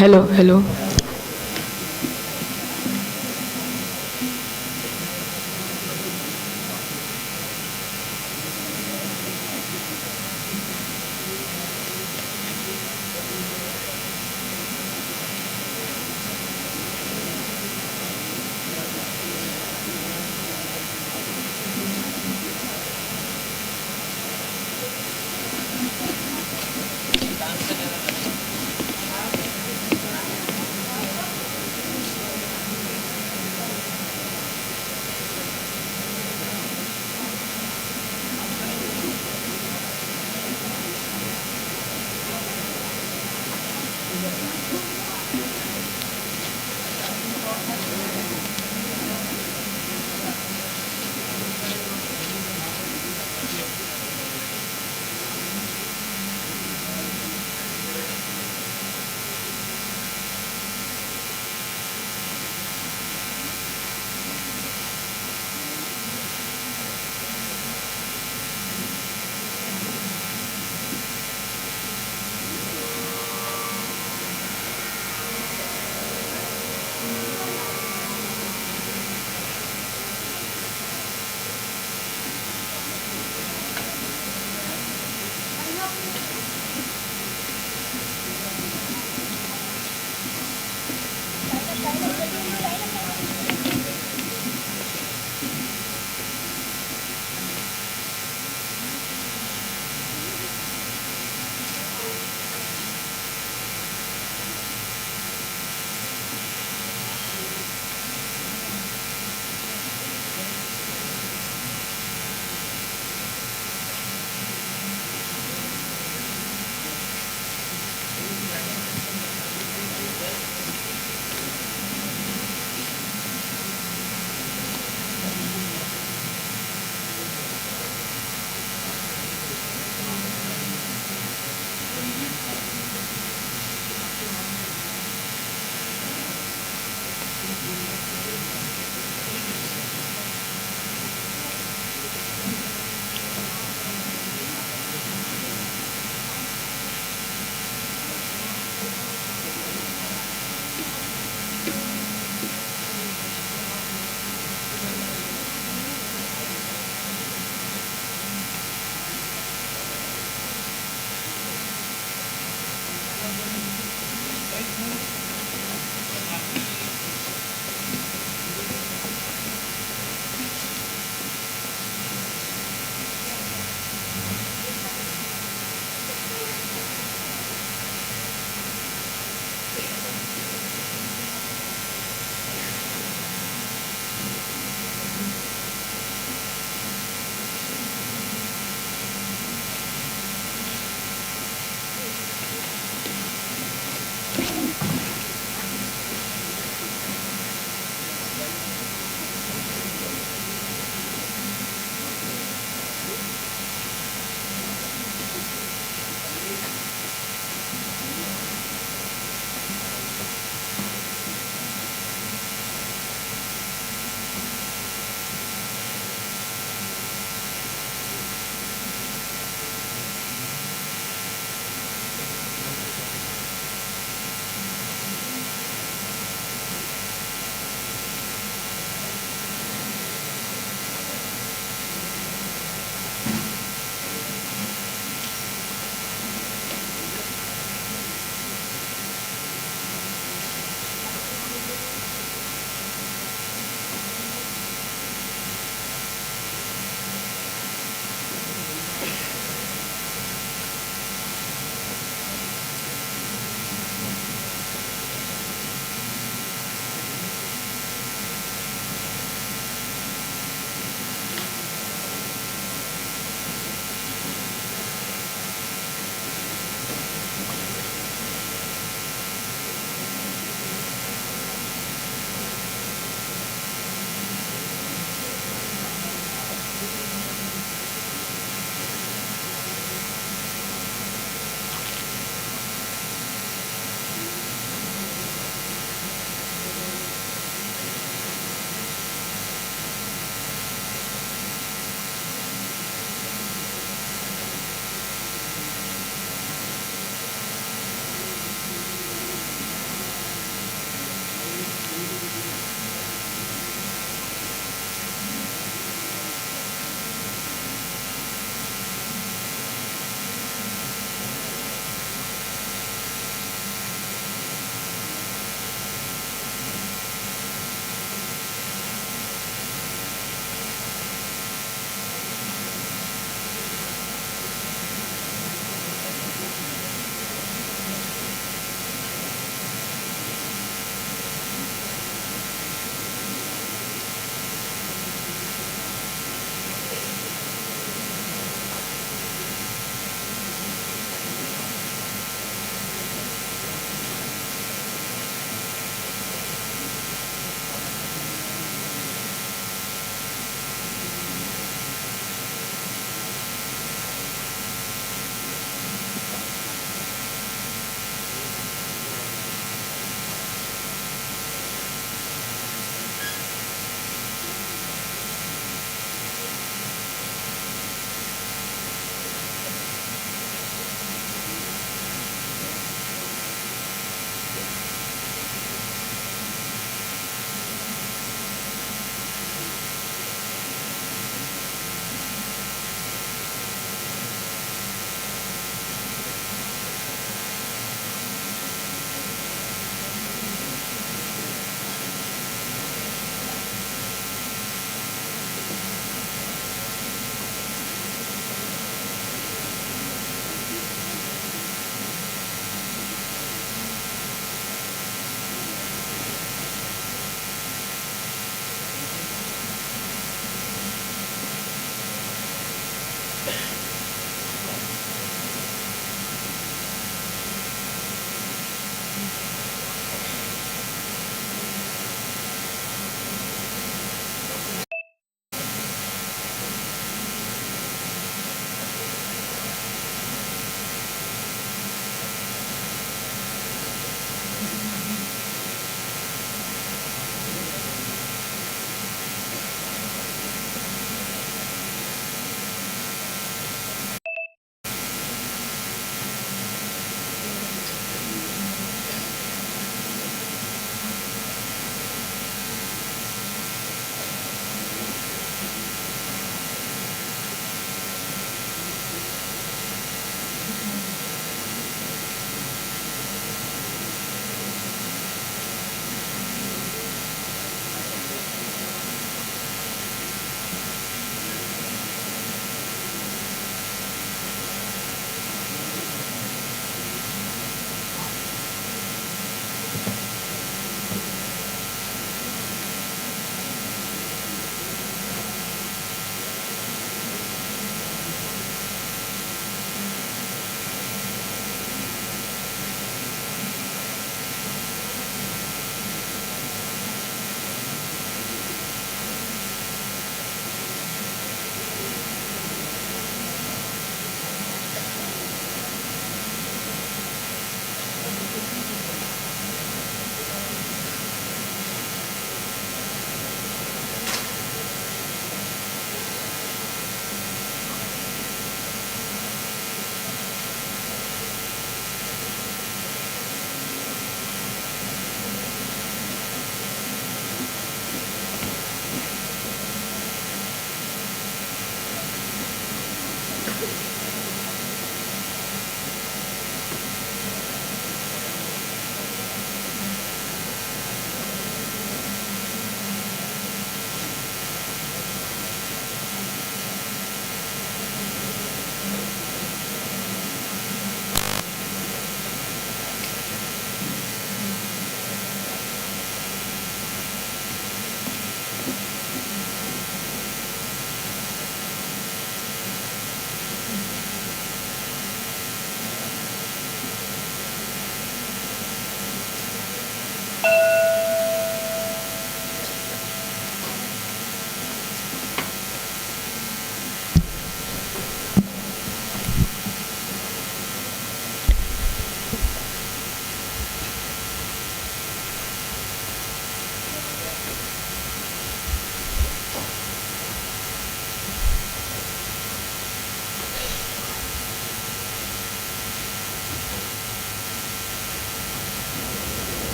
Hello, hello.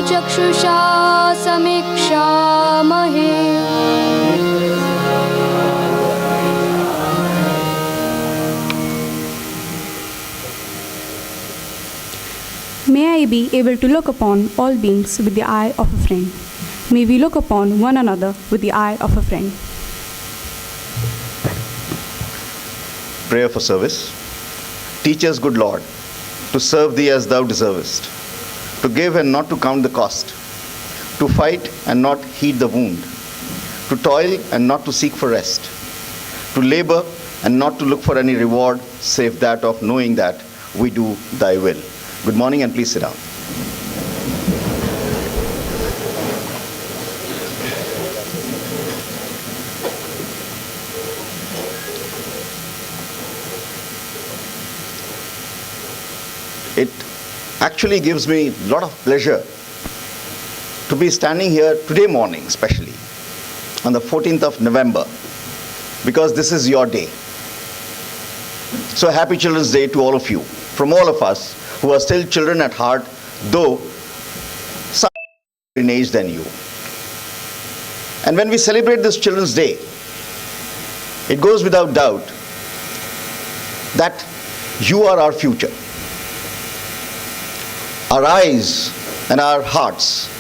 चक्षुषा समीक्षामहे। May I be able to look upon all beings with the eye of a friend. May we look upon one another with the eye of a friend. Prayer for service. Teach us, good Lord, to serve Thee as Thou deservest, to give and not to count the cost, to fight and not heed the wound, to toil and not to seek for rest, to labor and not to look for any reward save that of knowing that we do Thy will. Good morning and please sit down. actually gives me a lot of pleasure to be standing here today morning, especially on the 14th of November, because this is your day. So happy Children's Day to all of you, from all of us who are still children at heart, though some in age than you. And when we celebrate this Children's Day, it goes without doubt that you are our future. Our eyes and our hearts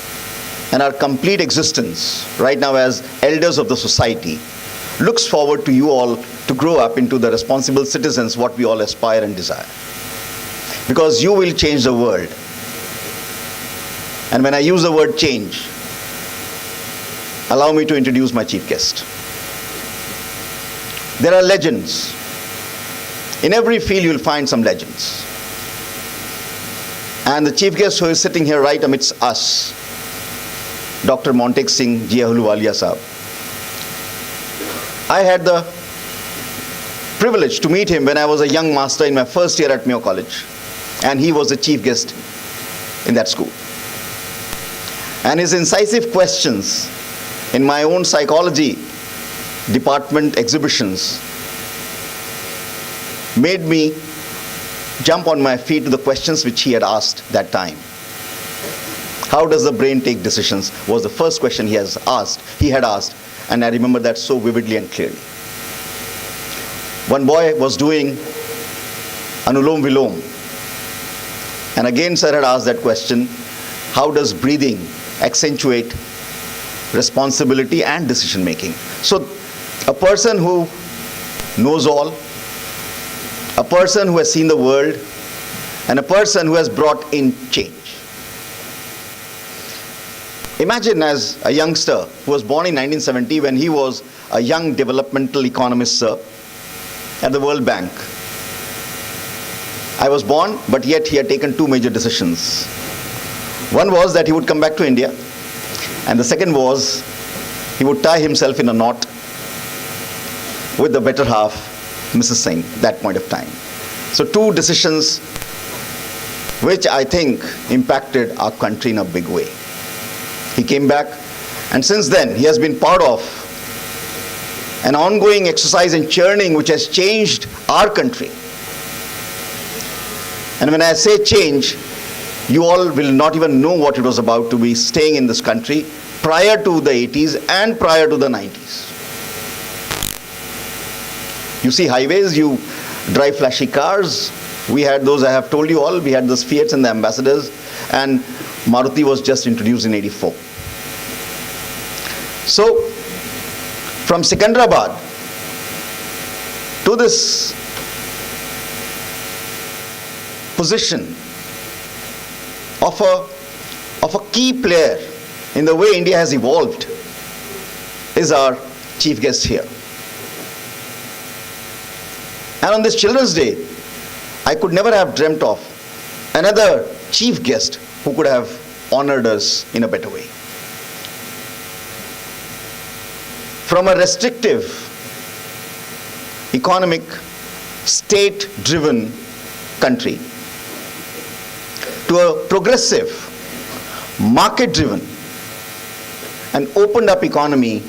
and our complete existence right now as elders of the society looks forward to you all to grow up into the responsible citizens what we all aspire and desire. Because you will change the world. And when I use the word change, allow me to introduce my chief guest. There are legends. In every field you'll find some legends. And the chief guest who is sitting here right amidst us, Dr. Montek Singh ji Ahluwalia Sahab. I had the privilege to meet him when I was a young master in my first year at Mayo College, and he was the chief guest in that school. And his incisive questions in my own psychology department exhibitions made me jump on my feet to the questions which he had asked that time. How does the brain take decisions was the first question he had asked, and I remember that so vividly and clearly. One boy was doing Anulom Vilom, and again sir had asked that question, how does breathing accentuate responsibility and decision making? So a person who knows all, a person who has seen the world, and a person who has brought in change. Imagine as a youngster who was born in 1970 when he was a young developmental economist, sir, at the World Bank. I was born, but yet he had taken two major decisions. One was that he would come back to India, and the second was he would tie himself in a knot with the better half, Mrs. Singh, that point of time. So two decisions which I think impacted our country in a big way. He came back, and since then he has been part of an ongoing exercise in churning which has changed our country. And when I say change, you all will not even know what it was about to be staying in this country prior to the 80s and prior to the 90s. You see highways, you drive flashy cars. We had those, I have told you all, we had those Fiats and the Ambassadors, and Maruti was just introduced in 84. So, from Secunderabad to this position of a key player in the way India has evolved is our chief guest here. And on this Children's Day, I could never have dreamt of another chief guest who could have honored us in a better way. From a restrictive, economic, state-driven country to a progressive, market-driven, and opened-up economy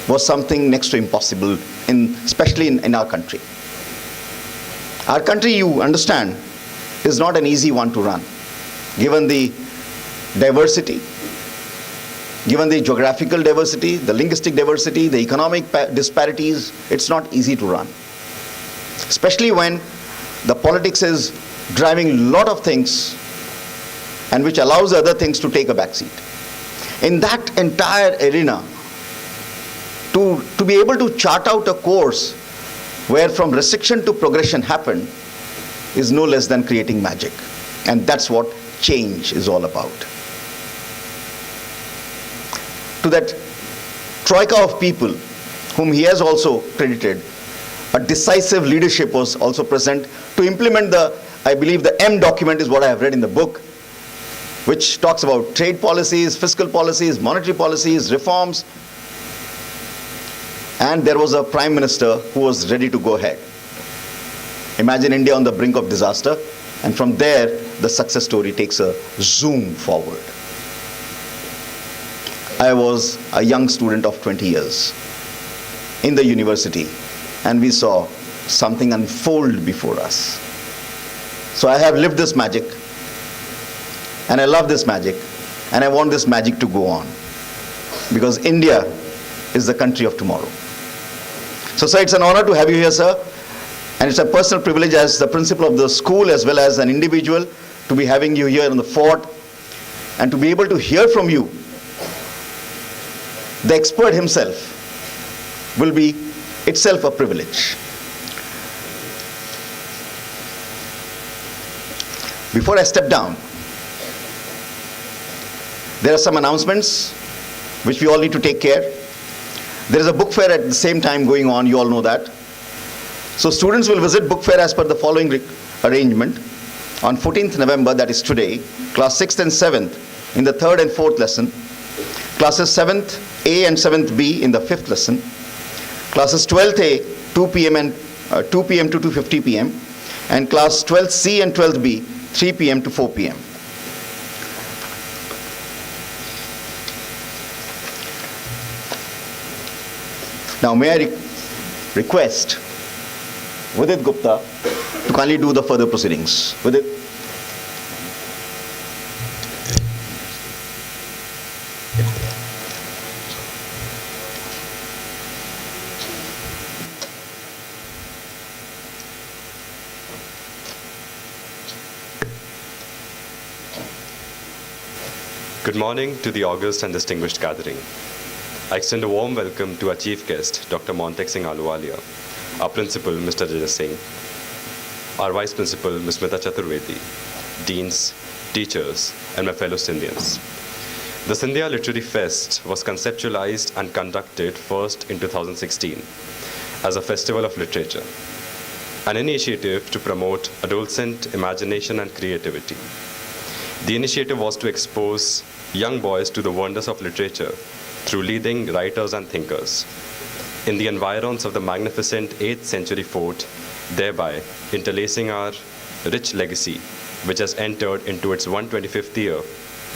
was something next to impossible, especially in our country. Our country, you understand, is not an easy one to run, given the diversity, given the geographical diversity, the linguistic diversity, the economic disparities. It's not easy to run, especially when the politics is driving a lot of things and which allows other things to take a backseat. In that entire arena, to be able to chart out a course where from restriction to progression happened is no less than creating magic. And that's what change is all about. To that troika of people whom he has also credited, a decisive leadership was also present to implement I believe the M document is what I have read in the book, which talks about trade policies, fiscal policies, monetary policies, reforms. And there was a prime minister who was ready to go ahead. Imagine India on the brink of disaster, and from there the success story takes a zoom forward. I was a young student of 20 years in the university, and we saw something unfold before us. So I have lived this magic, and I love this magic, and I want this magic to go on, because India is the country of tomorrow. So, sir, it's an honor to have you here, sir, and it's a personal privilege as the principal of the school as well as an individual to be having you here in the fort and to be able to hear from you. The expert himself will be itself a privilege. Before I step down, there are some announcements which we all need to take care. There is a book fair at the same time going on, you all know that. So students will visit book fair as per the following arrangement. On 14th November, that is today, class 6th and 7th in the 3rd and 4th lesson, classes 7th A and 7th B in the 5th lesson, classes 12th A 2 p.m. and 2 p.m. to 2:50 p.m. and class 12th C and 12th B 3 p.m. to 4 p.m. Now may I request Vidit Gupta to kindly do the further proceedings. Vidit. Good morning to the august and distinguished gathering. I extend a warm welcome to our chief guest, Dr. Montek Singh Ahluwalia, our principal, Mr. Jaja Singh, our vice principal, Ms. Smita Chaturvedi, deans, teachers, and my fellow Scindians. The Scindia Literary Fest was conceptualized and conducted first in 2016 as a festival of literature, an initiative to promote adolescent imagination and creativity. The initiative was to expose young boys to the wonders of literature through leading writers and thinkers in the environs of the magnificent 8th century fort, thereby interlacing our rich legacy, which has entered into its 125th year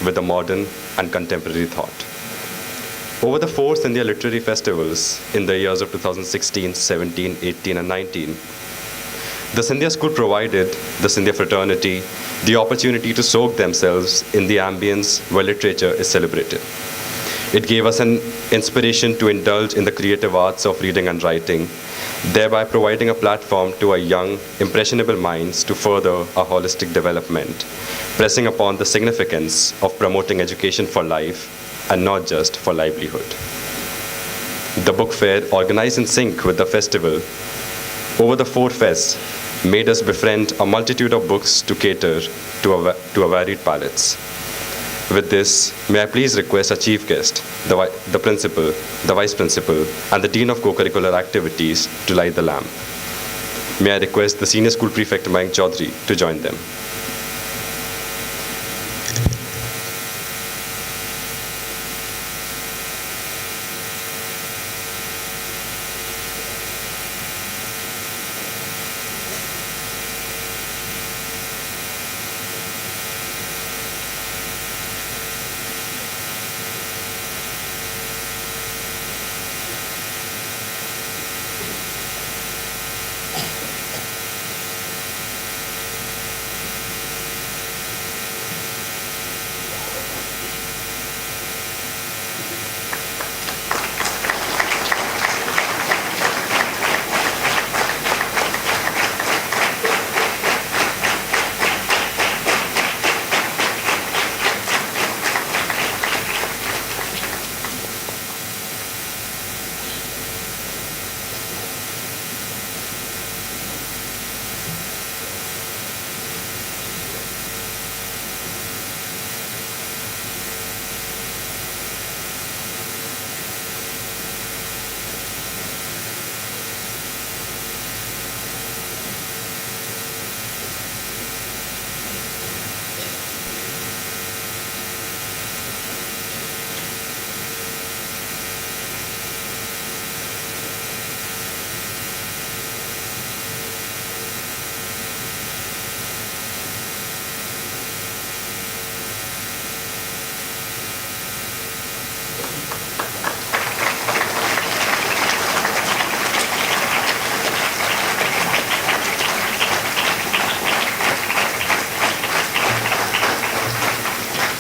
with the modern and contemporary thought. Over the 4 Scindia literary festivals in the years of 2016, 17, 18, and 19, the Scindia School provided the Scindia fraternity the opportunity to soak themselves in the ambience where literature is celebrated. It gave us an inspiration to indulge in the creative arts of reading and writing, thereby providing a platform to our young, impressionable minds to further our holistic development, pressing upon the significance of promoting education for life and not just for livelihood. The book fair, organized in sync with the festival, over the 4 fests, made us befriend a multitude of books to cater to a varied palates. With this, may I please request our chief guest, the principal, the vice principal, and the dean of co-curricular activities to light the lamp. May I request the senior school prefect Mayank Chaudhary to join them.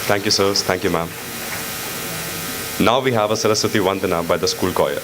Thank you, sirs. Thank you, ma'am. Now we have a Saraswati Vandana by the school choir.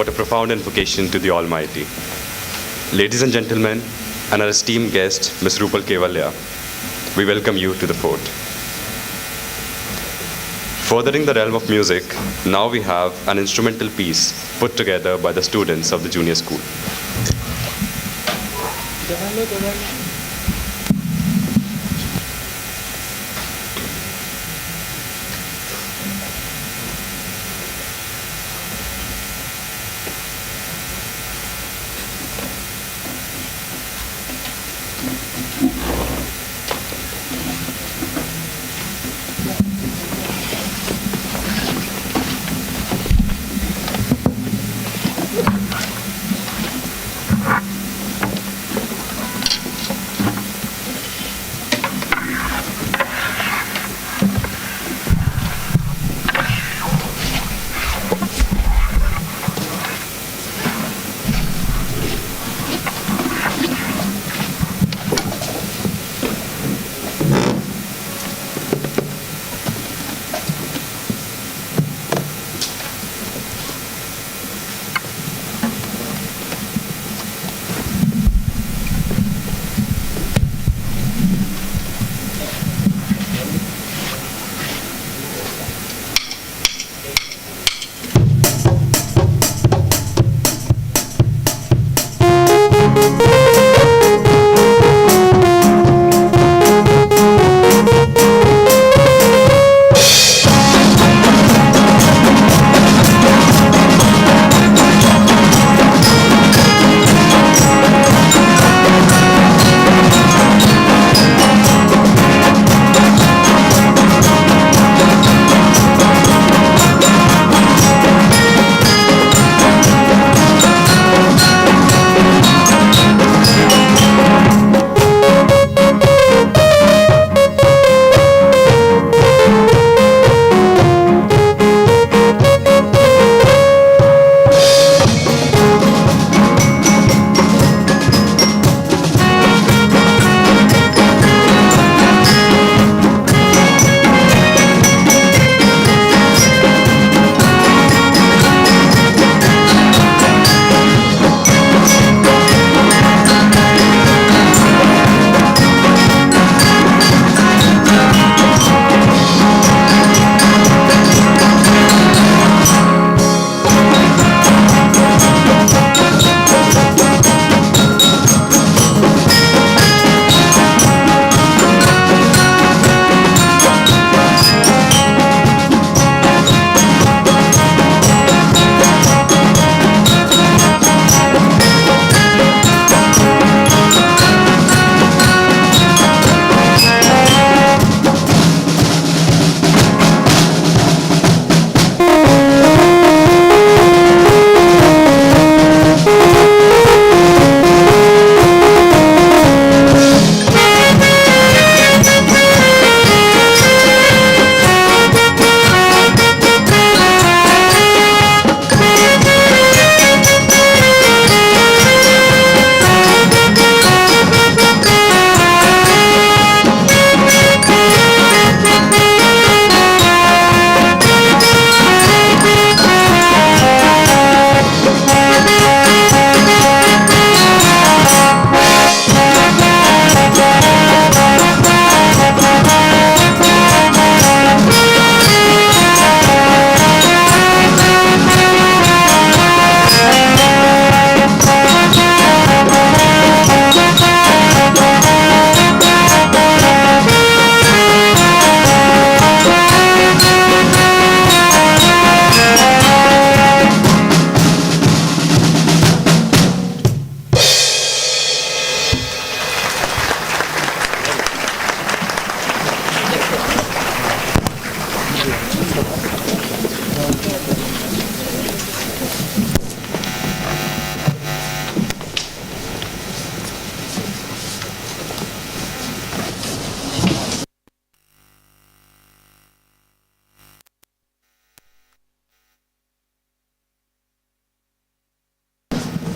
What a profound invocation to the Almighty. Ladies and gentlemen, and our esteemed guest, Ms. Rupal Kevalia, we welcome you to the fort. Furthering the realm of music, now we have an instrumental piece put together by the students of the junior school.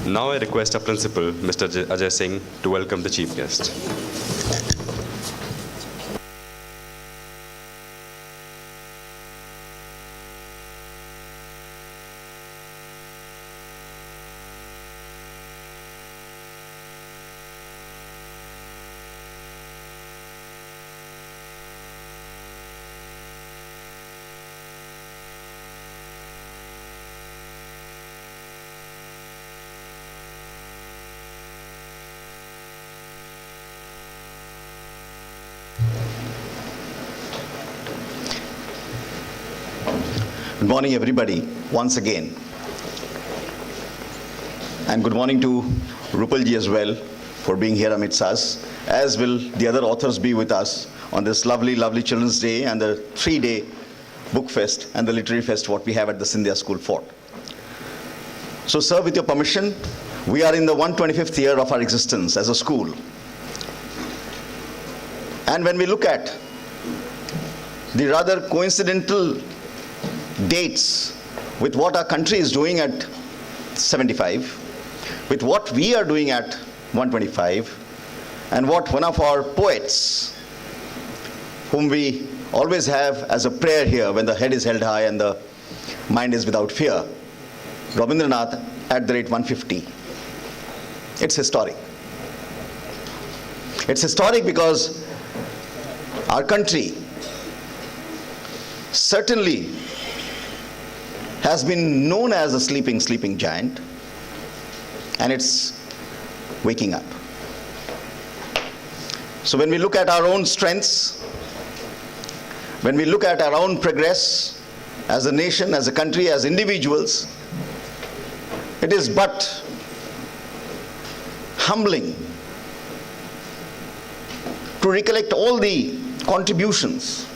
Now I request our principal, Mr. Ajay Singh, to welcome the chief guest. Good morning, everybody, once again. And good morning to Rupalji as well for being here amidst us, as will the other authors be with us on this lovely, lovely Children's Day and the 3-day book fest and the literary fest what we have at the Scindia School Fort. So, sir, with your permission, we are in the 125th year of our existence as a school. And when we look at the rather coincidental dates with what our country is doing at 75, with what we are doing at 125, and what one of our poets, whom we always have as a prayer here when the head is held high and the mind is without fear, Rabindranath at the rate 150. It's historic. It's historic because our country certainly has been known as a sleeping giant, and it's waking up. So when we look at our own strengths, when we look at our own progress as a nation, as a country, as individuals, it is but humbling to recollect all the contributions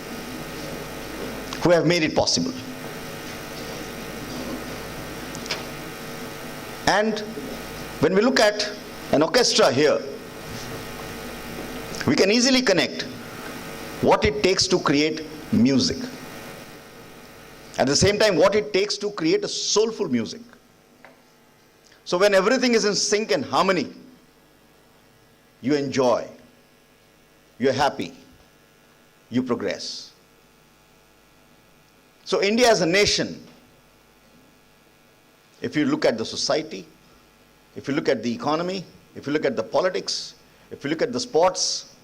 who have made it possible. And when we look at an orchestra here, we can easily connect what it takes to create music. At the same time, what it takes to create a soulful music. So when everything is in sync and harmony, you enjoy, you're happy, you progress. So India as a nation, if you look at the society, if you look at the economy, if you look at the politics, if you look at the sports,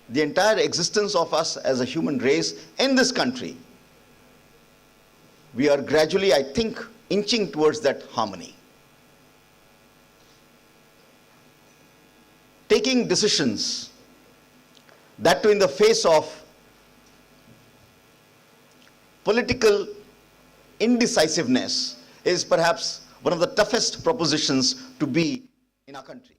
the entire existence of us as a human race in this country, we are gradually, I think, inching towards that harmony. Taking decisions, that too in the face of political indecisiveness, is perhaps one of the toughest propositions to be in our country.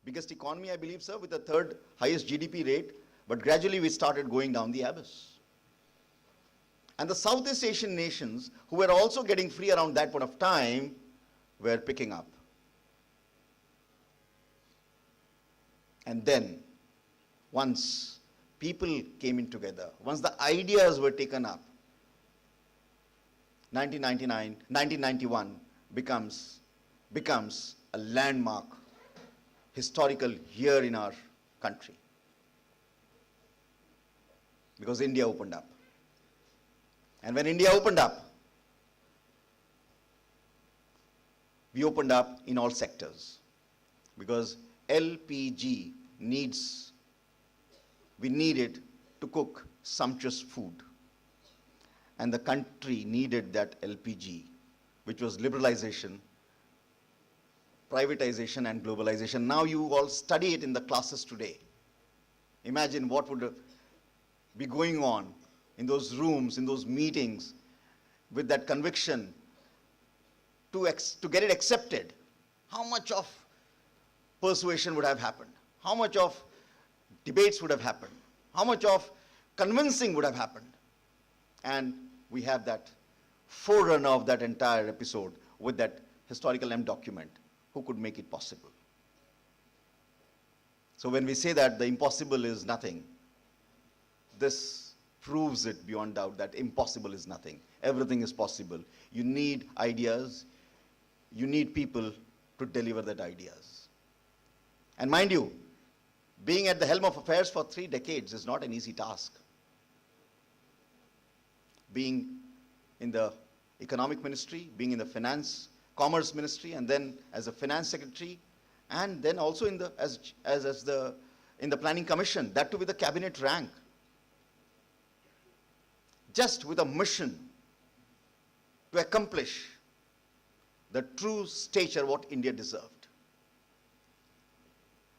Biggest economy, I believe, sir, with the third highest GDP rate, but gradually we started going down the abyss. And the Southeast Asian nations, who were also getting free around that point of time, were picking up. And then, once people came in together, once the ideas were taken up, 1991 becomes a landmark historical year in our country, because India opened up. And when India opened up, we opened up in all sectors, because LPG needs, we needed to cook sumptuous food. And the country needed that LPG, which was liberalization, privatization, and globalization. Now you all study it in the classes today. Imagine what would be going on in those rooms, in those meetings, with that conviction to get it accepted. How much of persuasion would have happened? How much of debates would have happened? How much of convincing would have happened? And we have that forerunner of that entire episode with that historical M document. Who could make it possible? So when we say that the impossible is nothing, this proves it beyond doubt that impossible is nothing. Everything is possible. You need ideas. You need people to deliver that ideas. And mind you, being at the helm of affairs for 3 decades is not an easy task. Being in the economic ministry, being in the commerce ministry, and then as a finance secretary, and then also in the in the planning commission, that too with the cabinet rank, just with a mission to accomplish the true stature what India deserved.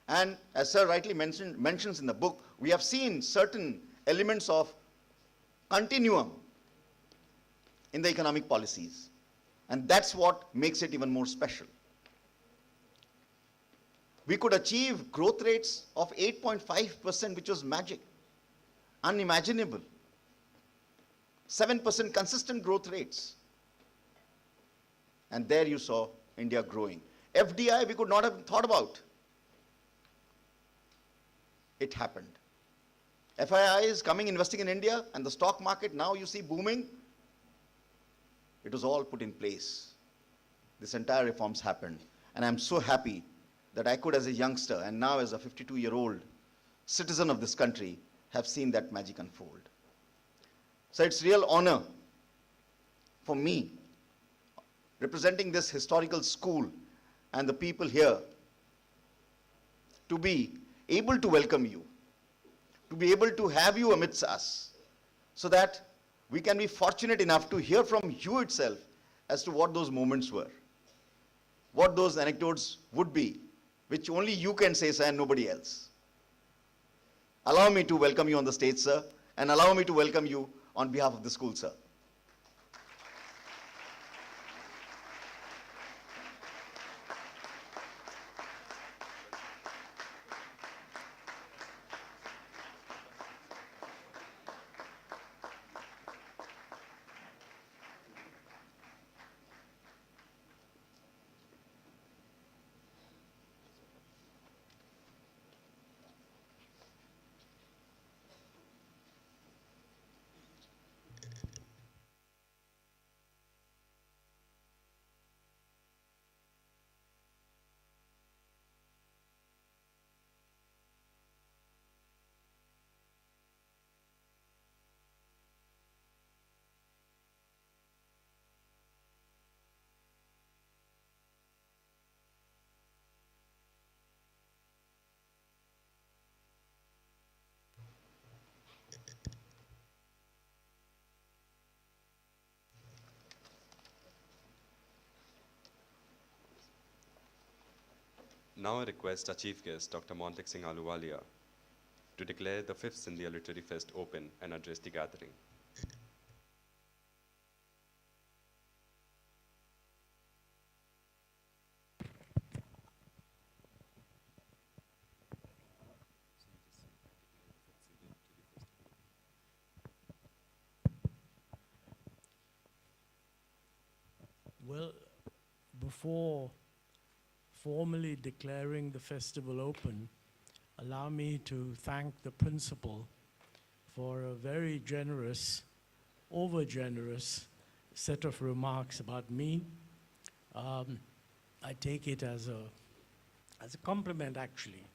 And as Sir rightly mentions in the book, we have seen certain elements of continuum in the economic policies. And that's what makes it even more special. We could achieve growth rates of 8.5%, which was magic, unimaginable. 7% consistent growth rates. And there you saw India growing. FDI we could not have thought about. It happened. FII is coming, investing in India, and the stock market now you see booming. It was all put in place. This entire reforms happened. And I'm so happy that I could, as a youngster, and now as a 52-year-old citizen of this country, have seen that magic unfold. So it's real honor for me, representing this historical school and the people here, to be able to welcome you, to be able to have you amidst us, so that we can be fortunate enough to hear from you itself as to what those moments were, what those anecdotes would be, which only you can say, sir, and nobody else. Allow me to welcome you on the stage, sir, and allow me to welcome you on behalf of the school, sir. Now I request our chief guest, Dr. Montek Singh Ahluwalia, to declare the 5th Scindia Literary Fest open and address the gathering. Well, before formally declaring the festival open, allow me to thank the principal for a very generous, over-generous set of remarks about me. I take it as a compliment, actually,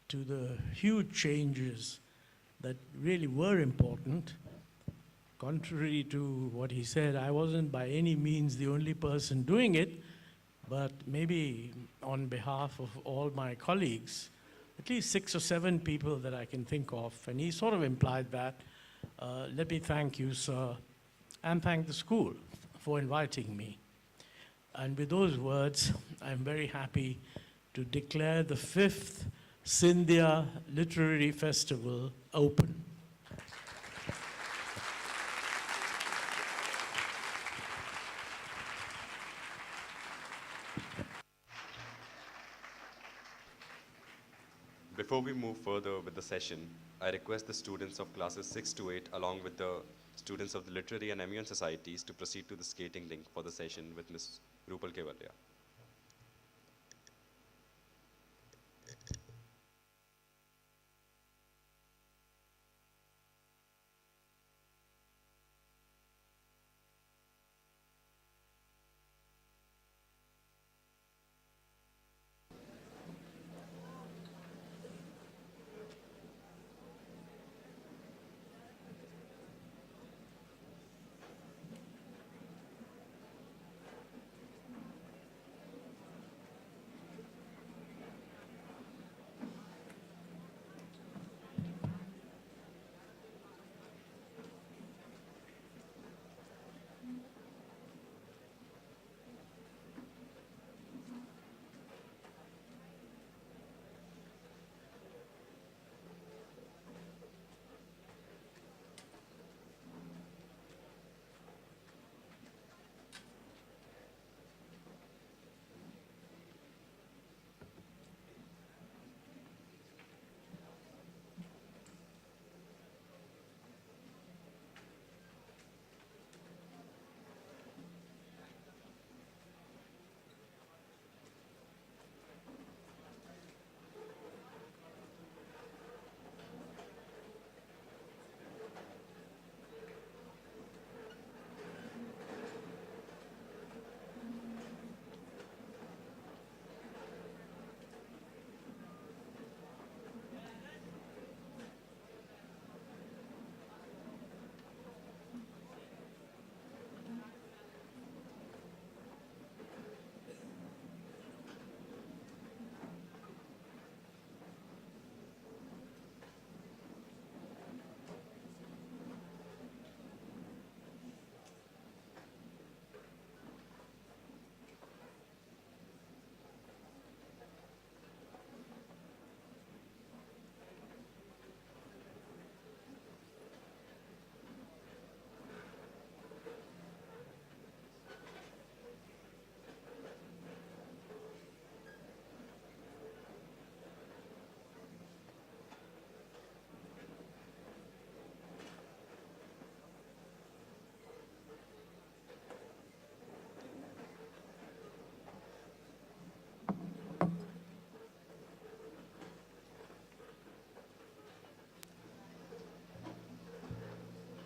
to the huge changes that really were important. Contrary to what he said, I wasn't by any means the only person doing it, but maybe on behalf of all my colleagues, at least 6 or 7 people that I can think of, and he sort of implied that. Let me thank you, sir, and thank the school for inviting me. And with those words, I'm very happy to declare the 5th Scindia Literary Festival open. Before we move further with the session, I request the students of classes 6 to 8 along with the students of the literary and Amian societies to proceed to the skating rink for the session with Ms. Rupal Kevalia.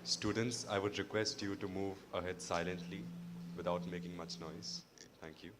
Students, I would request you to move ahead silently without making much noise. Thank you.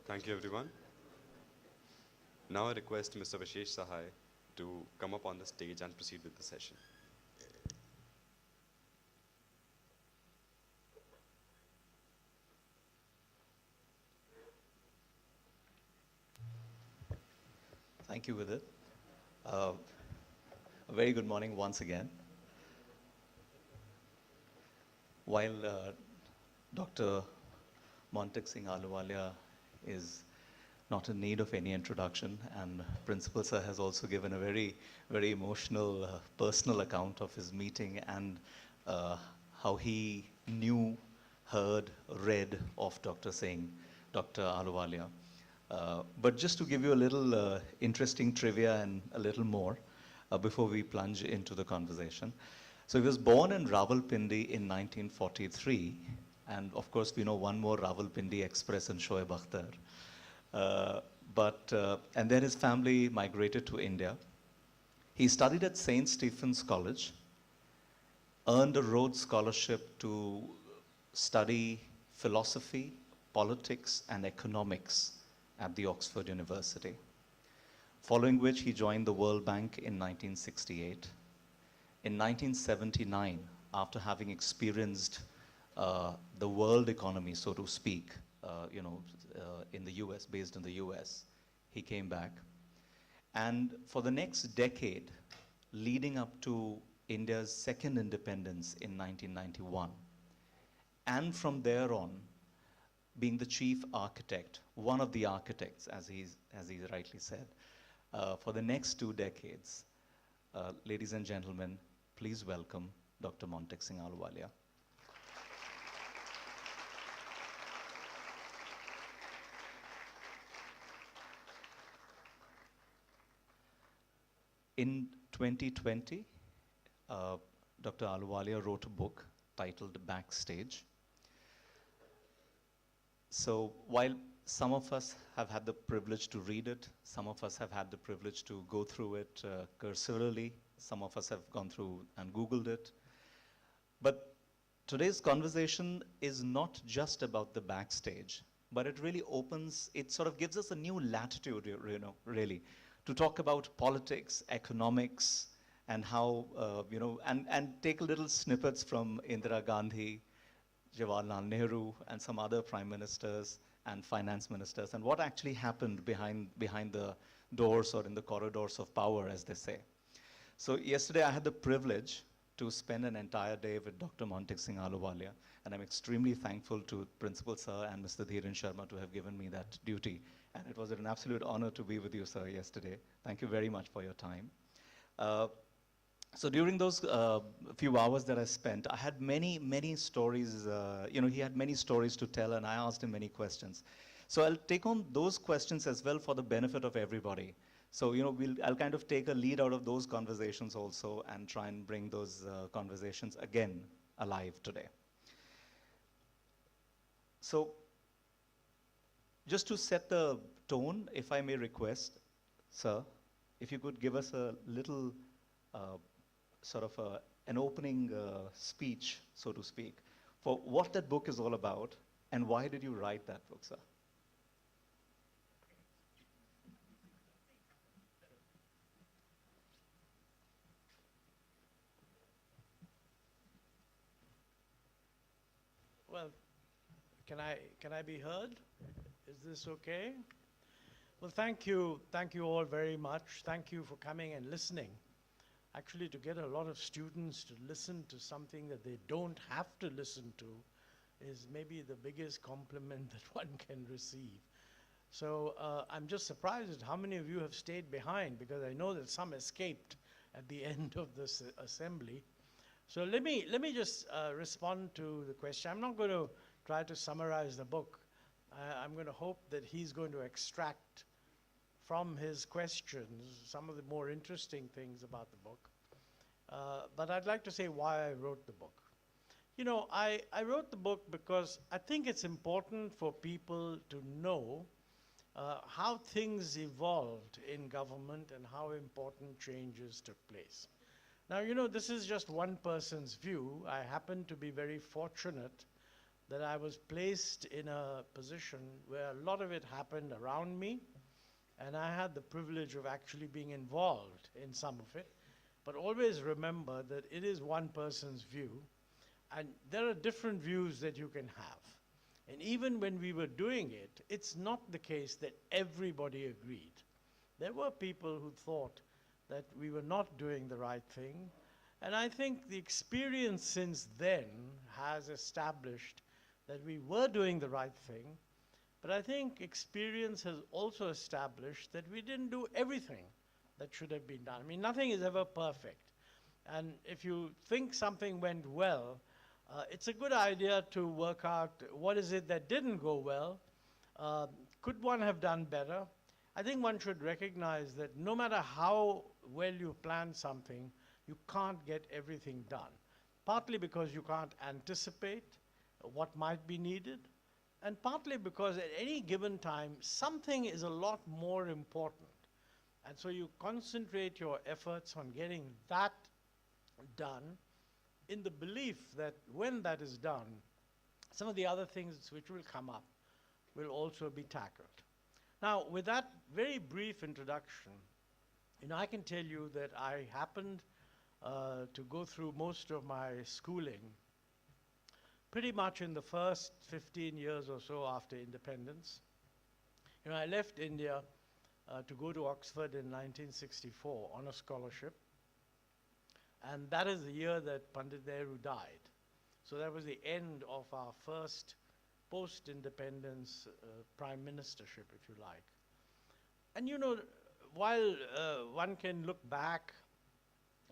Thank you, everyone. Now I request Mr. Vishesh Sahai to come up on the stage and proceed with the session. Thank you, Vidit. A very good morning once again. While Dr. Montek Singh Ahluwalia is not in need of any introduction, and Principal Sir has also given a very, very emotional, personal account of his meeting and how he knew, heard, read of Dr. Singh, Dr. Ahluwalia. But just to give you a little interesting trivia and a little more before we plunge into the conversation. So he was born in Rawalpindi in 1943, and of course we know one more Rawalpindi Express in Shoaib Akhtar. And then his family migrated to India. He studied at St. Stephen's College, earned a Rhodes Scholarship to study philosophy, politics, and economics at the Oxford University, following which he joined the World Bank in 1968. In 1979, after having experienced the world economy, so to speak, in the US, based in the US, he came back. And for the next decade, leading up to India's second independence in 1991, and from there on, being the chief architect, one of the architects, as he rightly said, for the next 2 decades. Ladies and gentlemen, please welcome Dr. Montek Singh Ahluwalia. In 2020, Dr. Ahluwalia wrote a book titled Backstage. So while some of us have had the privilege to read it, some of us have had the privilege to go through it cursorily, some of us have gone through and Googled it. But today's conversation is not just about the backstage, but it really opens, it sort of gives us a new latitude, really, to talk about politics, economics, and how, and take little snippets from Indira Gandhi, Jawaharlal Nehru, and some other prime ministers and finance ministers, and what actually happened behind the doors or in the corridors of power, as they say. So yesterday I had the privilege to spend an entire day with Dr. Montek Singh Ahluwalia, and I'm extremely thankful to Principal Sir and Mr. Dhiren Sharma to have given me that duty. And it was an absolute honor to be with you, sir, yesterday. Thank you very much for your time. So during those few hours that I spent, I had many, many stories, he had many stories to tell, and I asked him many questions. So I'll take on those questions as well for the benefit of everybody. So, I'll kind of take a lead out of those conversations also and try and bring those conversations again alive today. So, just to set the tone, if I may request, sir, if you could give us a little an opening speech, so to speak, for what that book is all about and why did you write that book, sir? Well, can I be heard? Is this okay? Well, thank you all very much. Thank you for coming and listening. Actually, to get a lot of students to listen to something that they don't have to listen to is maybe the biggest compliment that one can receive. So I'm just surprised at how many of you have stayed behind, because I know that some escaped at the end of this assembly. So let me just respond to the question. I'm not going to try to summarize the book. I'm going to hope that he's going to extract from his questions some of the more interesting things about the book. But I'd like to say why I wrote the book. I wrote the book because I think it's important for people to know how things evolved in government and how important changes took place. Now, this is just one person's view. I happen to be very fortunate that I was placed in a position where a lot of it happened around me, and I had the privilege of actually being involved in some of it. But always remember that it is one person's view, and there are different views that you can have. And even when we were doing it, it's not the case that everybody agreed. There were people who thought that we were not doing the right thing, And I think the experience since then has established that we were doing the right thing, but I think experience has also established that we didn't do everything that should have been done. I mean, nothing is ever perfect. And if you think something went well, it's a good idea to work out what is it that didn't go well. Could one have done better? I think one should recognize that no matter how well you plan something, you can't get everything done. Partly because you can't anticipate what might be needed, and partly because at any given time, something is a lot more important. And so you concentrate your efforts on getting that done in the belief that when that is done, some of the other things which will come up will also be tackled. Now, with that very brief introduction, I can tell you that I happened to go through most of my schooling pretty much in the first 15 years or so after independence. I left India to go to Oxford in 1964 on a scholarship. And that is the year that Pandit Nehru died. So that was the end of our first post-independence prime ministership, if you like. And while one can look back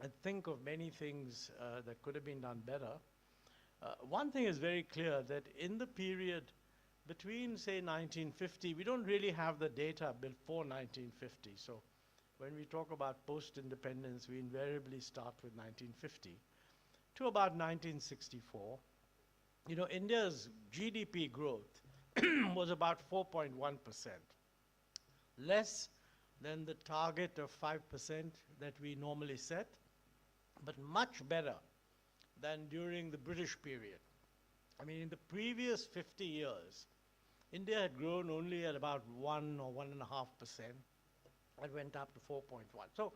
and think of many things that could have been done better, one thing is very clear, that in the period between, say, 1950, we don't really have the data before 1950. So when we talk about post-independence, we invariably start with 1950 to about 1964. India's GDP growth was about 4.1%, less than the target of 5% that we normally set, but much better than during the British period. I mean, in the previous 50 years, India had grown only at about 1 or 1.5%. It went up to 4.1. So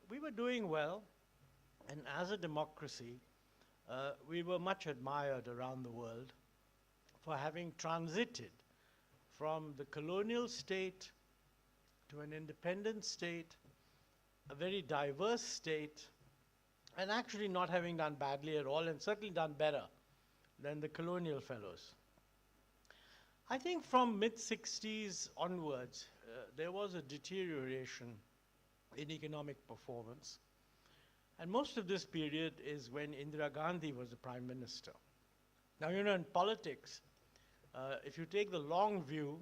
we were doing well, and as a democracy, we were much admired around the world for having transited from the colonial state to an independent state, a very diverse state, and actually not having done badly at all, and certainly done better than the colonial fellows. I think from mid-60s onwards, there was a deterioration in economic performance. And most of this period is when Indira Gandhi was the prime minister. Now, in politics, if you take the long view,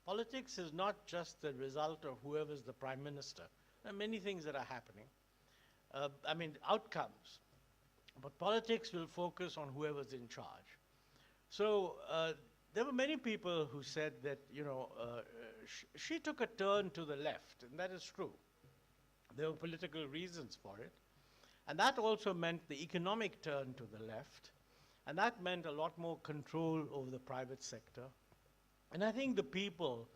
politics is not just the result of whoever's the prime minister. There are many things that are happening. Outcomes. But politics will focus on whoever's in charge. So there were many people who said that, she took a turn to the left, and that is true. There were political reasons for it. And that also meant the economic turn to the left. And that meant a lot more control over the private sector. And I think the people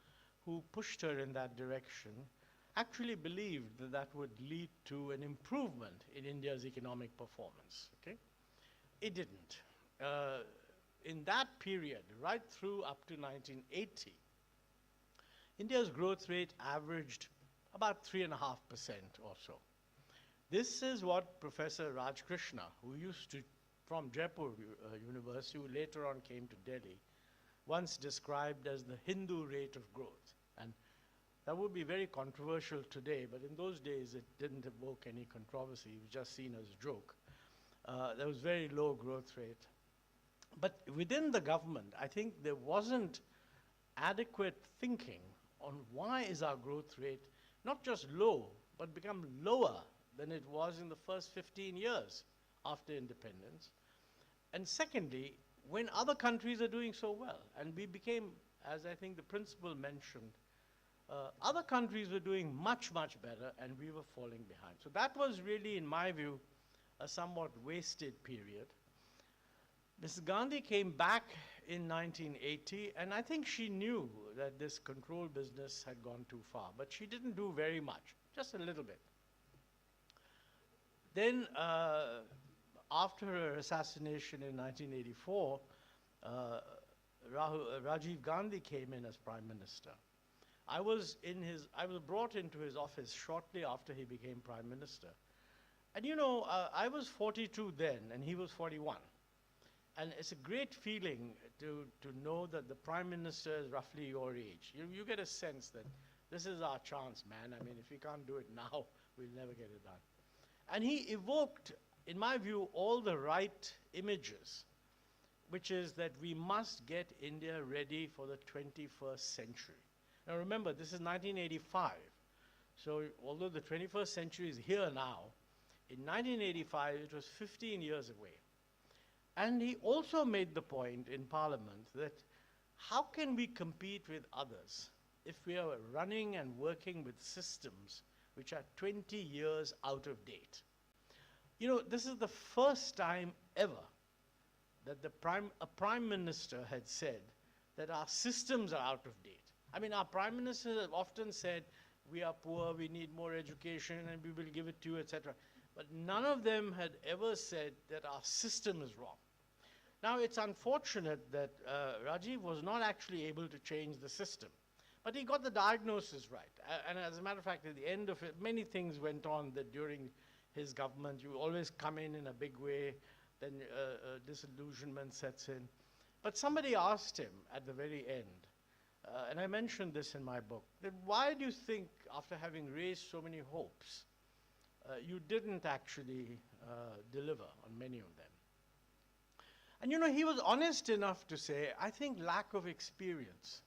who pushed her in that direction actually believed that that would lead to an improvement in India's economic performance. Okay? It didn't. In that period, right through up to 1980, India's growth rate averaged about 3.5% or so. This is what Professor Raj Krishna, who used to, from Jaipur University, who later on came to Delhi, once described as the Hindu rate of growth. And that would be very controversial today, but in those days it didn't evoke any controversy. It was just seen as a joke. There was very low growth rate. But within the government, I think there wasn't adequate thinking on why is our growth rate not just low, but become lower than it was in the first 15 years after independence. And secondly, when other countries are doing so well, and we became, as I think the principal mentioned, other countries were doing much, much better, and we were falling behind. So that was really, in my view, a somewhat wasted period. Mrs. Gandhi came back in 1980, and I think she knew that this control business had gone too far, but she didn't do very much, just a little bit. Then, after her assassination in 1984, Rajiv Gandhi came in as prime minister. I was brought into his office shortly after he became prime minister. And you know, I was 42 then, and he was 41. And it's a great feeling to know that the Prime Minister is roughly your age. You get a sense that this is our chance, man. I mean, if we can't do it now, we'll never get it done. And he evoked, in my view, all the right images, which is that we must get India ready for the 21st century. Now remember, this is 1985. So although the 21st century is here now, in 1985 it was 15 years away. And he also made the point in Parliament that how can we compete with others if we are running and working with systems which are 20 years out of date? You know, this is the first time ever that a prime minister had said that our systems are out of date. I mean, our prime ministers have often said, we are poor, we need more education, and we will give it to you, etc. But none of them had ever said that our system is wrong. Now, it's unfortunate that Rajiv was not actually able to change the system. But he got the diagnosis right. And as a matter of fact, at the end of it, many things went on that during his government, you always come in a big way, then disillusionment sets in. But somebody asked him at the very end, and I mentioned this in my book, that why do you think, after having raised so many hopes, you didn't actually deliver on many of them? And you know, he was honest enough to say, I think lack of experience.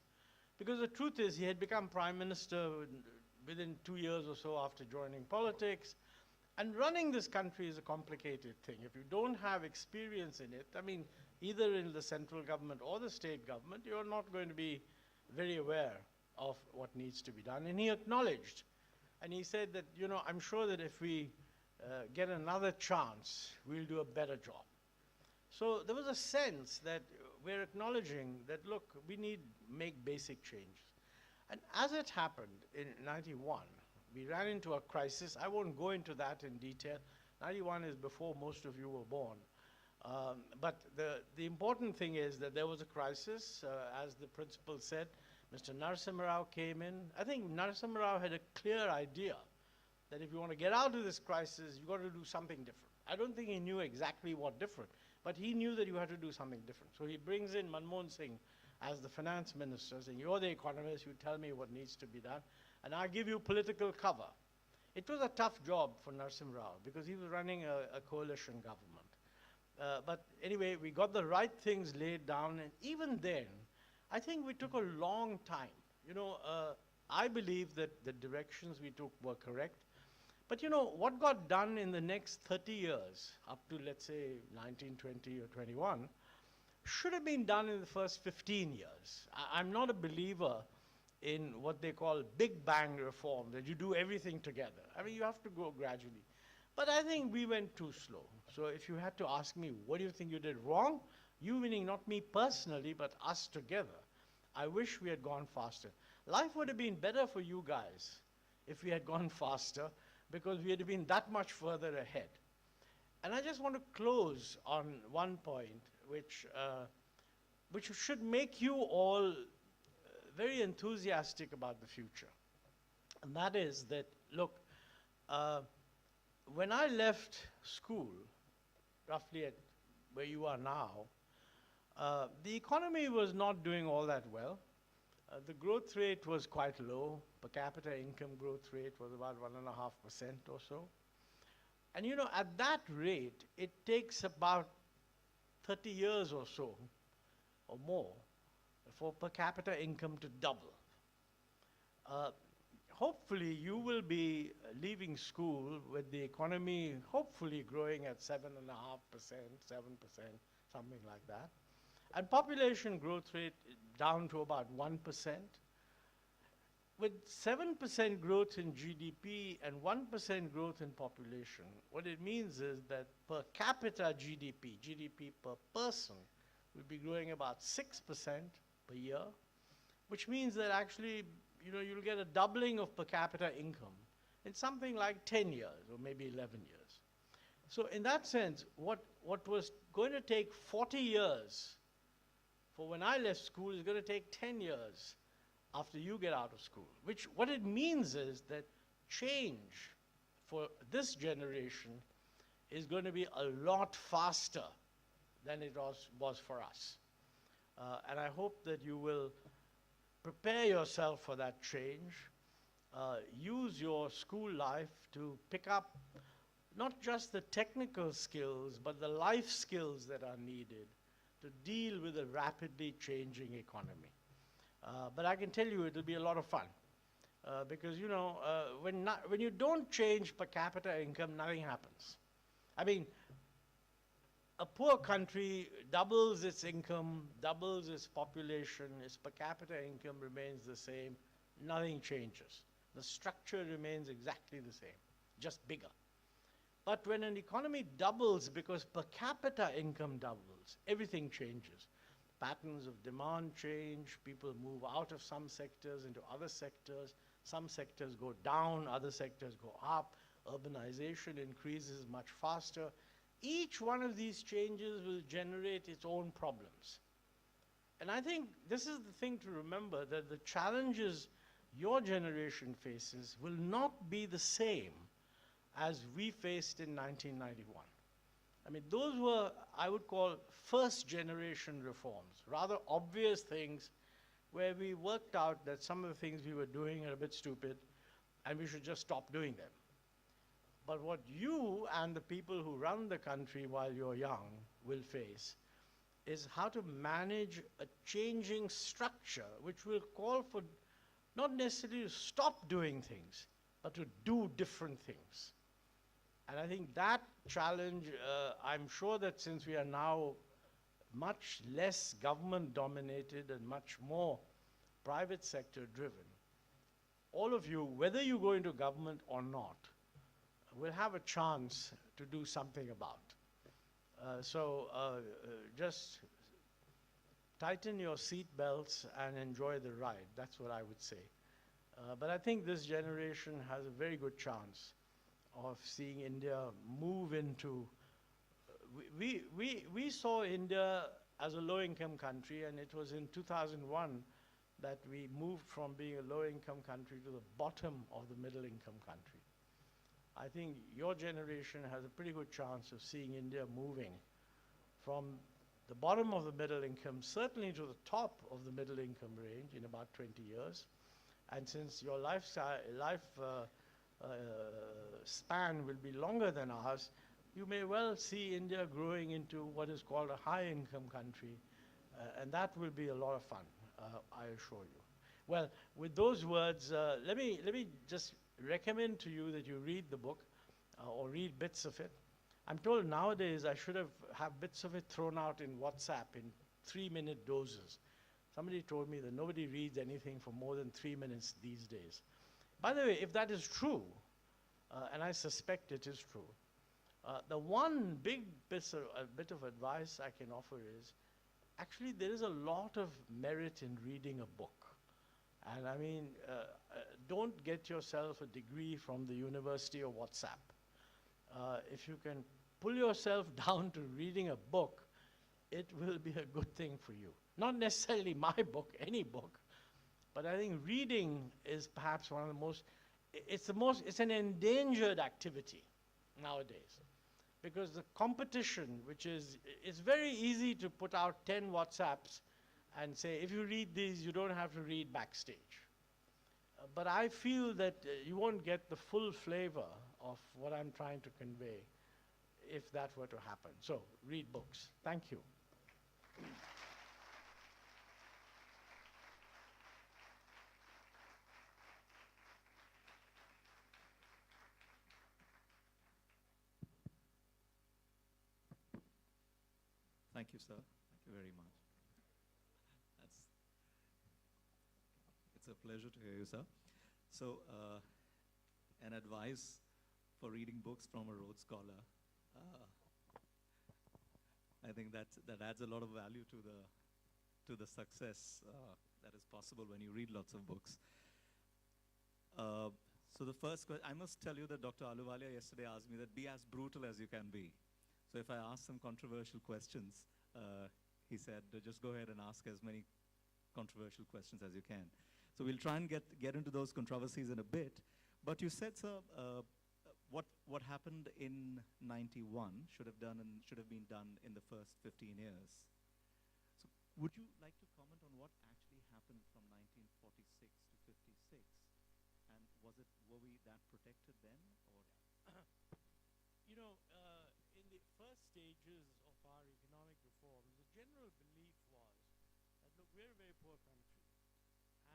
Because the truth is, he had become prime minister within 2 years or so after joining politics. And running this country is a complicated thing. If you don't have experience in it, I mean, either in the central government or the state government, you're not going to be very aware of what needs to be done. And he acknowledged, and he said that, you know, I'm sure that if we get another chance, we'll do a better job. So there was a sense that we're acknowledging that, look, we need make basic changes. And as it happened in 91, we ran into a crisis. I won't go into that in detail. 91 is before most of you were born. But the important thing is that there was a crisis. As the principal said, Mr. Narasimha Rao came in. I think Narasimha Rao had a clear idea that if you want to get out of this crisis, you've got to do something different. I don't think he knew exactly what different, but he knew that you had to do something different. So he brings in Manmohan Singh as the finance minister, saying, you're the economist, you tell me what needs to be done, and I'll give you political cover. It was a tough job for Narasimha Rao because he was running a coalition government. But anyway, we got the right things laid down, and even then, I think we took a long time. You know, I believe that the directions we took were correct. But you know, what got done in the next 30 years, up to let's say 19, 20 or 21, should have been done in the first 15 years. I'm not a believer in what they call big bang reform, that you do everything together. I mean, you have to go gradually. But I think we went too slow. So if you had to ask me, what do you think you did wrong? You meaning not me personally, but us together. I wish we had gone faster. Life would have been better for you guys if we had gone faster, because we had been that much further ahead. And I just want to close on one point, which should make you all very enthusiastic about the future. And that is that, look, when I left school, roughly at where you are now, the economy was not doing all that well. The growth rate was quite low. Per capita income growth rate was about 1.5% or so. And you know, at that rate, it takes about 30 years or so, or more, for per capita income to double. Hopefully, you will be leaving school with the economy hopefully growing at 7.5%, 7%, something like that. And population growth rate down to about 1%. With 7% growth in GDP and 1% growth in population, what it means is that per capita GDP per person, will be growing about 6% per year, which means that actually, you know, you'll get a doubling of per capita income in something like 10 years or maybe 11 years. So in that sense, what was going to take 40 years for when I left school is going to take 10 years after you get out of school, which what it means is that change for this generation is going to be a lot faster than it was for us. And I hope that you will prepare yourself for that change. Use your school life to pick up not just the technical skills, but the life skills that are needed to deal with a rapidly changing economy. But I can tell you it'll be a lot of fun. Because, you know, when you don't change per capita income, nothing happens. I mean, a poor country doubles its income, doubles its population, its per capita income remains the same, nothing changes. The structure remains exactly the same, just bigger. But when an economy doubles because per capita income doubles, everything changes. Patterns of demand change, people move out of some sectors into other sectors, some sectors go down, other sectors go up, urbanization increases much faster. Each one of these changes will generate its own problems. And I think this is the thing to remember, that the challenges your generation faces will not be the same as we faced in 1991. I mean, those were, I would call, first generation reforms, rather obvious things where we worked out that some of the things we were doing are a bit stupid and we should just stop doing them. But what you and the people who run the country while you're young will face is how to manage a changing structure which will call for not necessarily to stop doing things, but to do different things. And I think that challenge, I'm sure that since we are now much less government dominated and much more private sector driven, all of you, whether you go into government or not, will have a chance to do something about. Just tighten your seat belts and enjoy the ride. That's what I would say. But I think this generation has a very good chance of seeing India move into, we saw India as a low-income country, and it was in 2001 that we moved from being a low-income country to the bottom of the middle-income country. I think your generation has a pretty good chance of seeing India moving from the bottom of the middle income, certainly to the top of the middle income range in about 20 years. And since your life span will be longer than ours, you may well see India growing into what is called a high income country. And that will be a lot of fun, I assure you. Well, with those words, let me just recommend to you that you read the book or read bits of it. I'm told nowadays I should have bits of it thrown out in WhatsApp in 3-minute doses. Somebody told me that nobody reads anything for more than 3 minutes these days. By the way, if that is true, and I suspect it is true, the one big bit of advice I can offer is, actually there is a lot of merit in reading a book. And I mean, don't get yourself a degree from the University of WhatsApp. If you can pull yourself down to reading a book, it will be a good thing for you. Not necessarily my book, any book, but I think reading is perhaps one of the most, it's an endangered activity nowadays. Because the competition, it's very easy to put out 10 WhatsApps and say, if you read these, you don't have to read backstage. But I feel that you won't get the full flavor of what I'm trying to convey if that were to happen. So, read books. Thank you. Thank you, sir. Thank you very much. It's a pleasure to hear you, sir. So, an advice for reading books from a Rhodes Scholar. I think that adds a lot of value to the success that is possible when you read lots of books. So the first question, I must tell you that Dr. Ahluwalia yesterday asked me that be as brutal as you can be. So if I ask some controversial questions, he said, just go ahead and ask as many controversial questions as you can. So we'll try and get into those controversies in a bit. But you said, sir, what happened in 91 should have been done in the first 15 years. So would you like to comment on what actually happened from 1946 to 56? And were we that protected then, or? You know, in the first stages of our economic reforms, the general belief was that, look, we're a very poor country,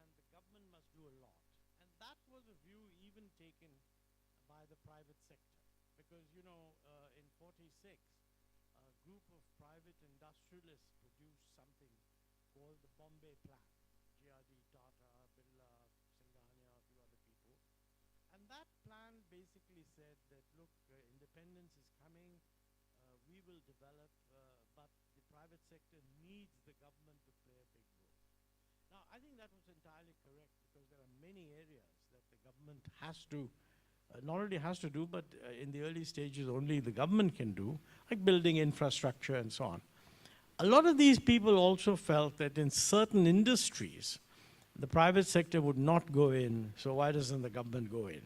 and the government must do a lot. And that was a view even taken by the private sector. Because, you know, in 46, a group of private industrialists produced something called the Bombay Plan. GRD, Tata, Birla, Singhania, a few other people. And that plan basically said that, look, independence is coming, we will develop, but the private sector needs the government to play a big role. Now, I think that was entirely correct, because there are many areas that the government has to, not only has to do, but in the early stages only the government can do, like building infrastructure and so on. A lot of these people also felt that in certain industries, the private sector would not go in, so why doesn't the government go in?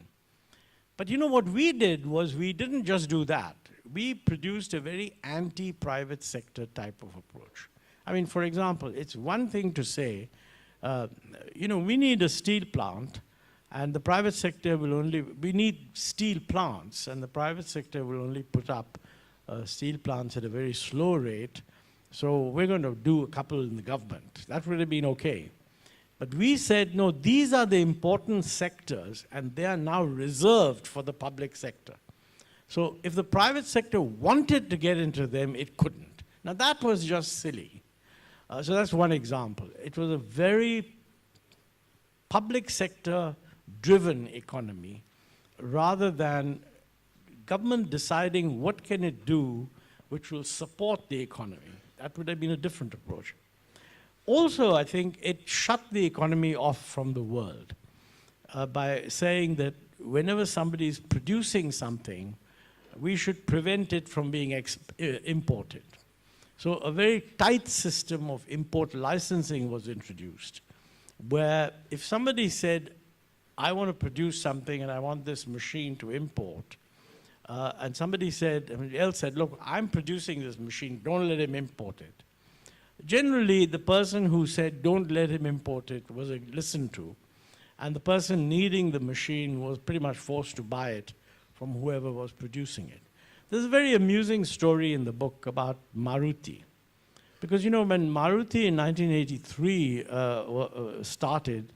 But you know what we did was, we didn't just do that. We produced a very anti-private sector type of approach. I mean, for example, it's one thing to say, you know, we need a steel plant, and the private sector will only, we need steel plants, and the private sector will only put up steel plants at a very slow rate, so we're going to do a couple in the government. That would have been okay. But we said, no, these are the important sectors, and they are now reserved for the public sector. So if the private sector wanted to get into them, it couldn't. Now that was just silly. So that's one example. It was a very public sector driven economy, rather than government deciding what can it do which will support the economy. That would have been a different approach. Also, I think it shut the economy off from the world by saying that whenever somebody is producing something, we should prevent it from being imported. So a very tight system of import licensing was introduced, where if somebody said, I want to produce something and I want this machine to import, and somebody else said, look, I'm producing this machine, don't let him import it. Generally, the person who said, don't let him import it, was listened to, and the person needing the machine was pretty much forced to buy it from whoever was producing it. There's a very amusing story in the book about Maruti. Because, you know, when Maruti in 1983 started,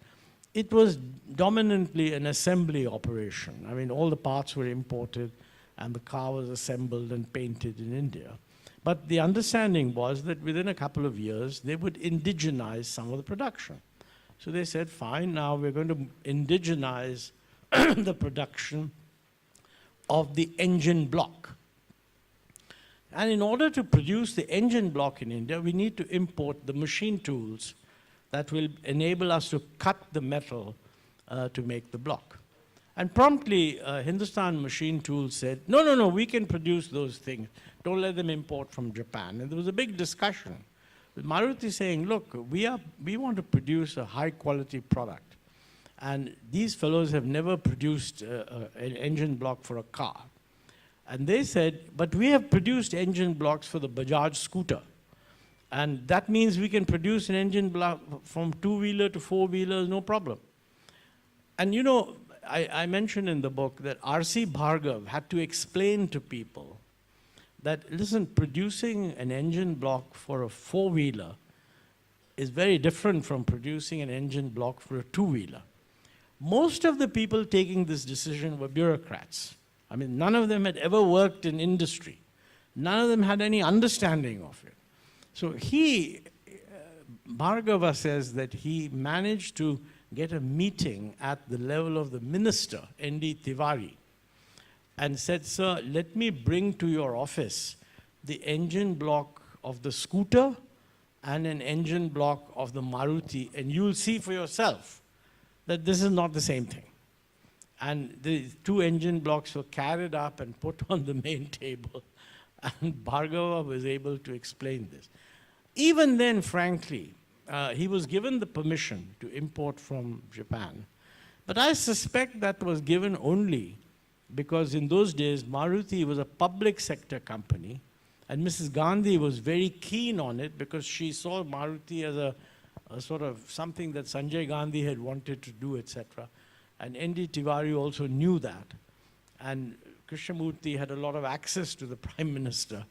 it was dominantly an assembly operation. I mean, all the parts were imported, and the car was assembled and painted in India. But the understanding was that within a couple of years, they would indigenize some of the production. So they said, fine, now we're going to indigenize the production of the engine block. And in order to produce the engine block in India, we need to import the machine tools that will enable us to cut the metal to make the block. And promptly, Hindustan Machine Tools said, no, we can produce those things. Don't let them import from Japan. And there was a big discussion with Maruti saying, look, we want to produce a high quality product. And these fellows have never produced an engine block for a car. And they said, but we have produced engine blocks for the Bajaj scooter. And that means we can produce an engine block from two-wheeler to four-wheelers, no problem. And you know, I mentioned in the book that R.C. Bhargav had to explain to people that, listen, producing an engine block for a four-wheeler is very different from producing an engine block for a two-wheeler. Most of the people taking this decision were bureaucrats. I mean, none of them had ever worked in industry. None of them had any understanding of it. So Bhargava says that he managed to get a meeting at the level of the minister, N.D. Tiwari, and said, sir, let me bring to your office the engine block of the scooter and an engine block of the Maruti, and you'll see for yourself that this is not the same thing. And the two engine blocks were carried up and put on the main table, and Bhargava was able to explain this. Even then, frankly, he was given the permission to import from Japan. But I suspect that was given only because in those days, Maruti was a public sector company, and Mrs. Gandhi was very keen on it because she saw Maruti as a sort of something that Sanjay Gandhi had wanted to do, etc. And N.D. Tiwari also knew that. And Krishnamurti had a lot of access to the Prime Minister.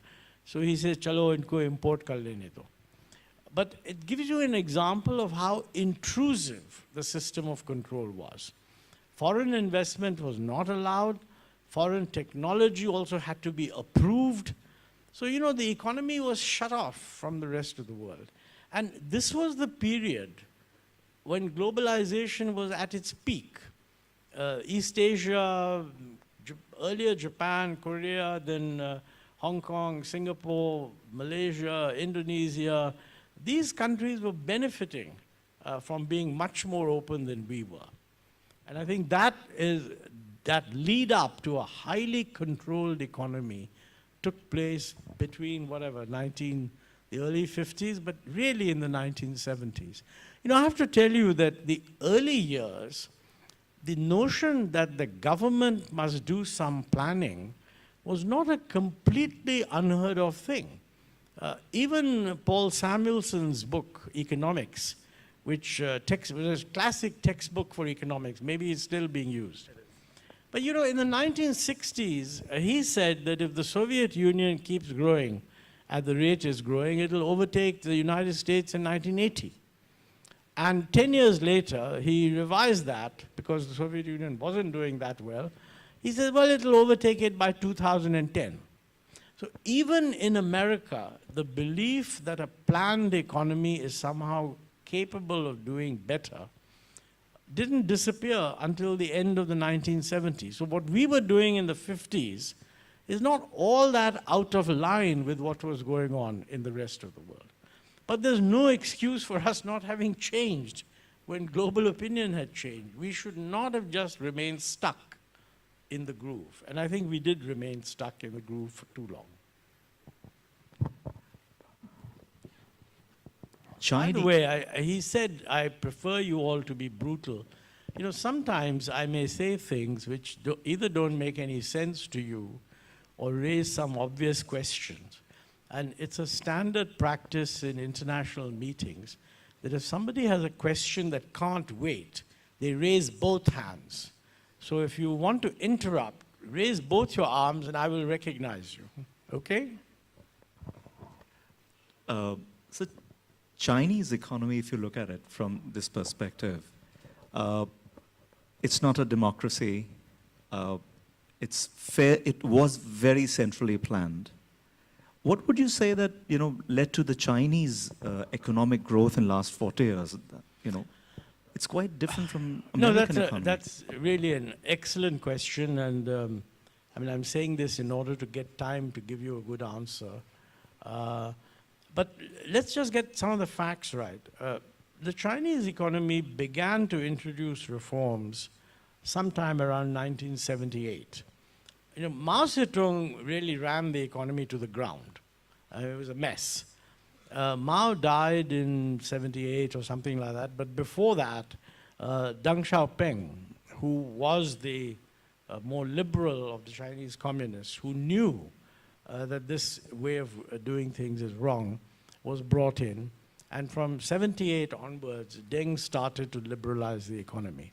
So he says, chalo inko import kar lene do. But it gives you an example of how intrusive the system of control was. Foreign investment was not allowed. Foreign technology also had to be approved. So, you know, the economy was shut off from the rest of the world. And this was the period when globalization was at its peak. East Asia, earlier Japan, Korea, then Hong Kong, Singapore, Malaysia, Indonesia, these countries were benefiting from being much more open than we were. And I think that lead up to a highly controlled economy took place between whatever, the early 50s, but really in the 1970s. You know, I have to tell you that the early years, the notion that the government must do some planning was not a completely unheard of thing. Even Paul Samuelson's book, Economics, which was a classic textbook for economics, maybe it's still being used. But you know, in the 1960s, he said that if the Soviet Union keeps growing at the rate it's growing, it'll overtake the United States in 1980. And 10 years later, he revised that because the Soviet Union wasn't doing that well. He said, well, it'll overtake it by 2010. So even in America, the belief that a planned economy is somehow capable of doing better didn't disappear until the end of the 1970s. So what we were doing in the 50s is not all that out of line with what was going on in the rest of the world. But there's no excuse for us not having changed when global opinion had changed. We should not have just remained stuck in the groove. And I think we did remain stuck in the groove for too long. By the way, he said, I prefer you all to be brutal. You know, sometimes I may say things which either don't make any sense to you or raise some obvious questions. And it's a standard practice in international meetings that if somebody has a question that can't wait, they raise both hands. So if you want to interrupt, raise both your arms and I will recognize you. Okay? So Chinese economy, if you look at it from this perspective, it's not a democracy. It's fair. It was very centrally planned. What would you say that, you know, led to the Chinese economic growth in the last 40 years? You know, it's quite different from American economy. That's really an excellent question. And I mean, I'm saying this in order to get time to give you a good answer. But let's just get some of the facts right. The Chinese economy began to introduce reforms sometime around 1978. You know, Mao Zedong really ran the economy to the ground. It was a mess. Mao died in 78 or something like that, but before that, Deng Xiaoping, who was the more liberal of the Chinese communists, who knew that this way of doing things is wrong, was brought in. And from 78 onwards, Deng started to liberalize the economy.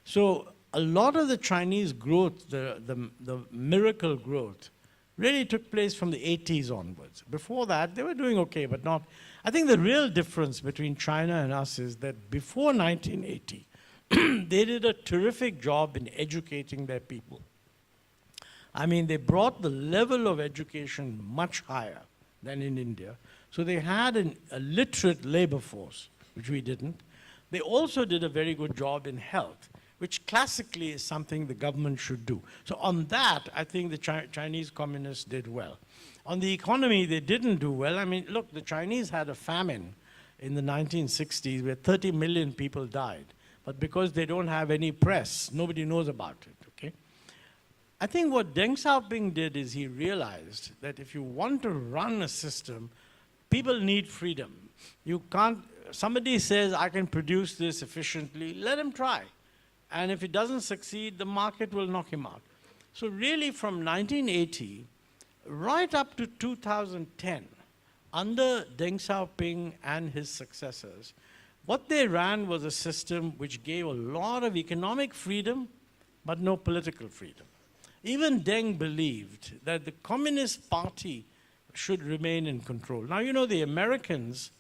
So a lot of the Chinese growth, the miracle growth, really took place from the 80s onwards. Before that, they were doing okay, but not. I think the real difference between China and us is that before 1980, they did a terrific job in educating their people. I mean, they brought the level of education much higher than in India. So they had a literate labor force, which we didn't. They also did a very good job in health, which classically is something the government should do. So on that, I think the Chinese communists did well. On the economy, they didn't do well. I mean, look, the Chinese had a famine in the 1960s where 30 million people died. But because they don't have any press, nobody knows about it, okay? I think what Deng Xiaoping did is he realized that if you want to run a system, people need freedom. You can't, somebody says, I can produce this efficiently, let him try. And if it doesn't succeed, the market will knock him out. So really from 1980 right up to 2010, under Deng Xiaoping and his successors, what they ran was a system which gave a lot of economic freedom, but no political freedom. Even Deng believed that the Communist Party should remain in control. Now, you know, the Americans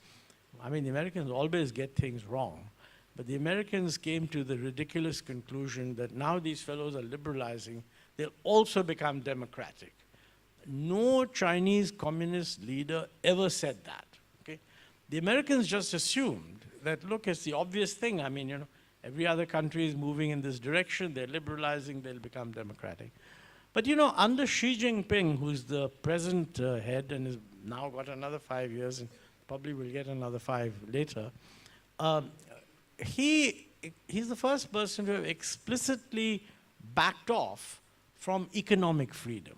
always get things wrong, but the Americans came to the ridiculous conclusion that now these fellows are liberalizing, they'll also become democratic. No Chinese communist leader ever said that, okay? The Americans just assumed that, look, it's the obvious thing. I mean, you know, every other country is moving in this direction, they're liberalizing, they'll become democratic. But you know, under Xi Jinping, who's the present head and has now got another 5 years and probably will get another 5 later, he's the first person to have explicitly backed off from economic freedom.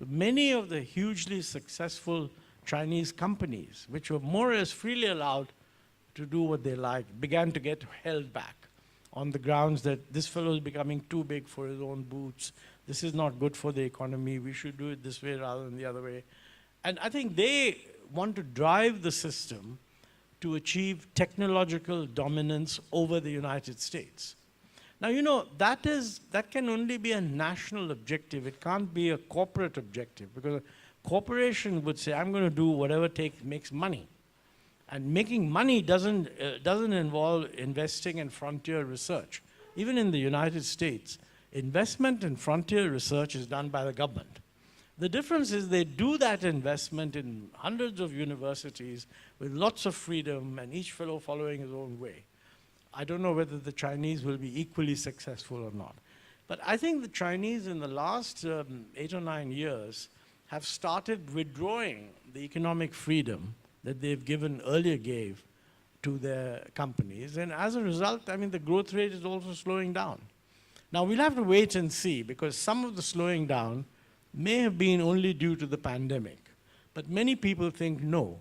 Many of the hugely successful Chinese companies, which were more or less freely allowed to do what they liked, began to get held back on the grounds that this fellow is becoming too big for his own boots. This is not good for the economy. We should do it this way rather than the other way. And I think they want to drive the system to achieve technological dominance over the United States. Now, you know, that can only be a national objective. It can't be a corporate objective, because a corporation would say, I'm going to do whatever makes money. And making money doesn't involve investing in frontier research. Even in the United States, investment in frontier research is done by the government. The difference is they do that investment in hundreds of universities with lots of freedom and each fellow following his own way. I don't know whether the Chinese will be equally successful or not. But I think the Chinese in the last 8 or 9 years have started withdrawing the economic freedom that they've earlier gave to their companies. And as a result, I mean, the growth rate is also slowing down. Now, we'll have to wait and see, because some of the slowing down may have been only due to the pandemic. But many people think no.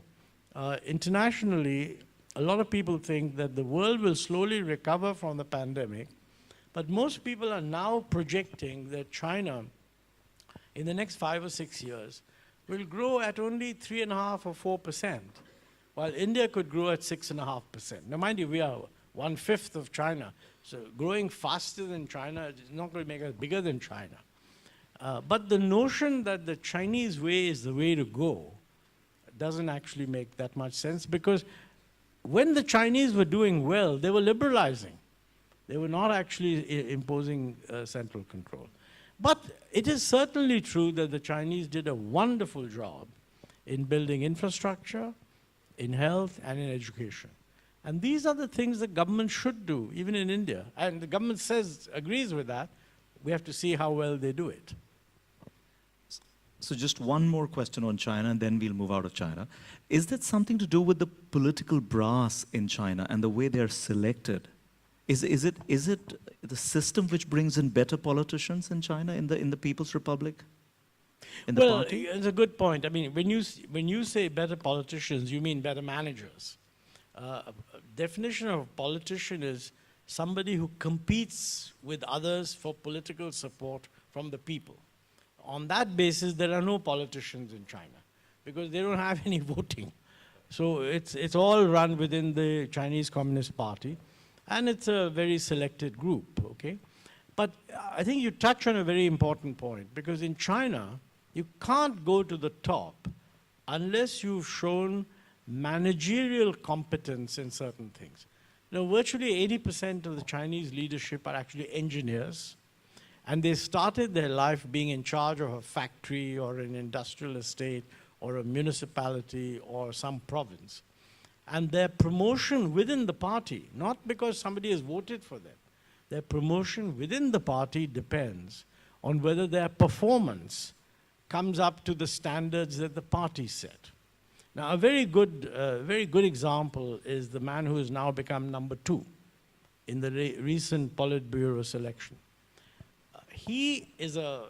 Internationally, a lot of people think that the world will slowly recover from the pandemic, but most people are now projecting that China, in the next 5 or 6 years, will grow at only 3.5% or 4%, while India could grow at 6.5%. Now, mind you, we are 1/5 of China, so growing faster than China is not going to make us bigger than China. But the notion that the Chinese way is the way to go doesn't actually make that much sense, because when the Chinese were doing well, they were liberalizing. They were not actually imposing central control. But it is certainly true that the Chinese did a wonderful job in building infrastructure, in health, and in education. And these are the things the government should do, even in India. And the government agrees with that. We have to see how well they do it. So just one more question on China, and then we'll move out of China. Is that something to do with the political brass in China and the way they're selected? Is it the system which brings in better politicians in China, in the People's Republic? In the party? It's a good point. I mean, when you say better politicians, you mean better managers. Definition of a politician is somebody who competes with others for political support from the people. On that basis, there are no politicians in China, because they don't have any voting. So it's all run within the Chinese Communist Party, and it's a very selected group, okay? But I think you touch on a very important point, because in China, you can't go to the top unless you've shown managerial competence in certain things. You know, virtually 80% of the Chinese leadership are actually engineers, and they started their life being in charge of a factory or an industrial estate or a municipality or some province. And their promotion within the party, not because somebody has voted for them, their promotion within the party depends on whether their performance comes up to the standards that the party set. Now, a very good example is the man who has now become number 2 in the recent Politburo selection. He is a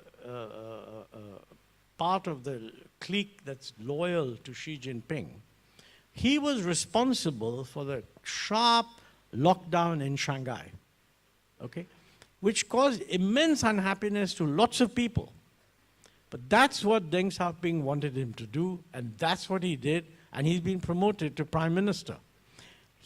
part of the clique that's loyal to Xi Jinping. He was responsible for the sharp lockdown in Shanghai, okay? which caused immense unhappiness to lots of people. But that's what Deng Xiaoping wanted him to do, and that's what he did, and he's been promoted to prime minister.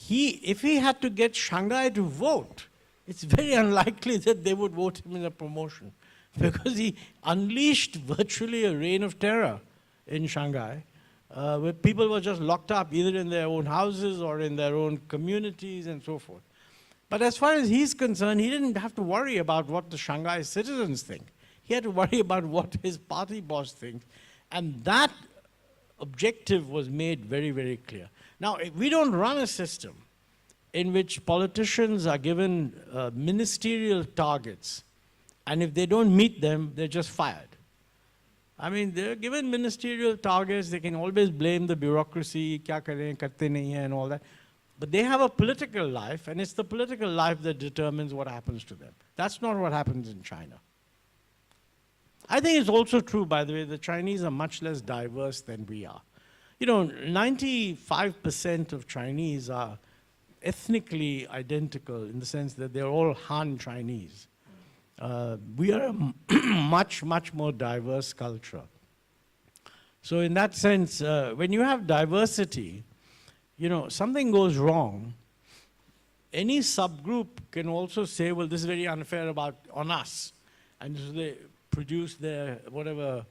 If he had to get Shanghai to vote, it's very unlikely that they would vote him in a promotion, because he unleashed virtually a reign of terror in Shanghai, where people were just locked up either in their own houses or in their own communities and so forth. But as far as he's concerned, he didn't have to worry about what the Shanghai citizens think. He had to worry about what his party boss thinks. And that objective was made very, very clear. Now, we don't run a system in which politicians are given ministerial targets, and if they don't meet them, they're just fired. I mean, they're given ministerial targets, they can always blame the bureaucracy, kya kare, karte nahi hai, and all that. But they have a political life, and it's the political life that determines what happens to them. That's not what happens in China. I think it's also true, by the way, the Chinese are much less diverse than we are. You know, 95% of Chinese are ethnically identical in the sense that they're all Han Chinese. We are a much, much more diverse culture. So in that sense, when you have diversity, you know, something goes wrong, any subgroup can also say, well, this is very unfair on us. And so they produce their whatever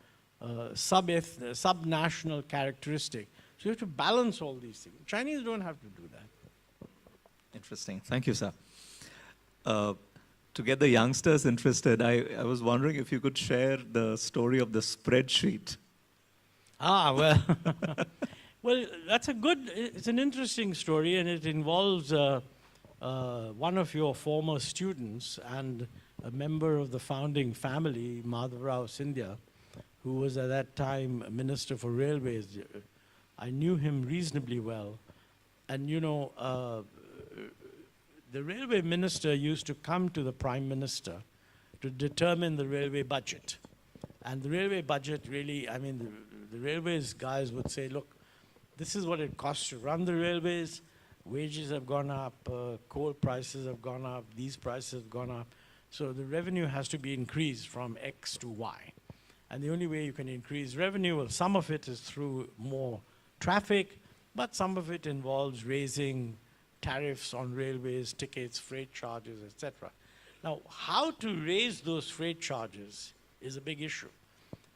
sub-national characteristic. So you have to balance all these things. Chinese don't have to do that. Interesting. Thank you, sir. To get the youngsters interested, I was wondering if you could share the story of the spreadsheet. Ah, well, well, it's an interesting story, and it involves one of your former students and a member of the founding family, Madhavrao Scindia, who was at that time Minister for Railways. I knew him reasonably well. And you know, the railway minister used to come to the prime minister to determine the railway budget. And the railway budget really, I mean, the railways guys would say, look, this is what it costs to run the railways. Wages have gone up, coal prices have gone up, these prices have gone up. So the revenue has to be increased from X to Y. And the only way you can increase revenue, well, some of it is through more traffic, but some of it involves raising tariffs on railways, tickets, freight charges, etc. Now, how to raise those freight charges is a big issue,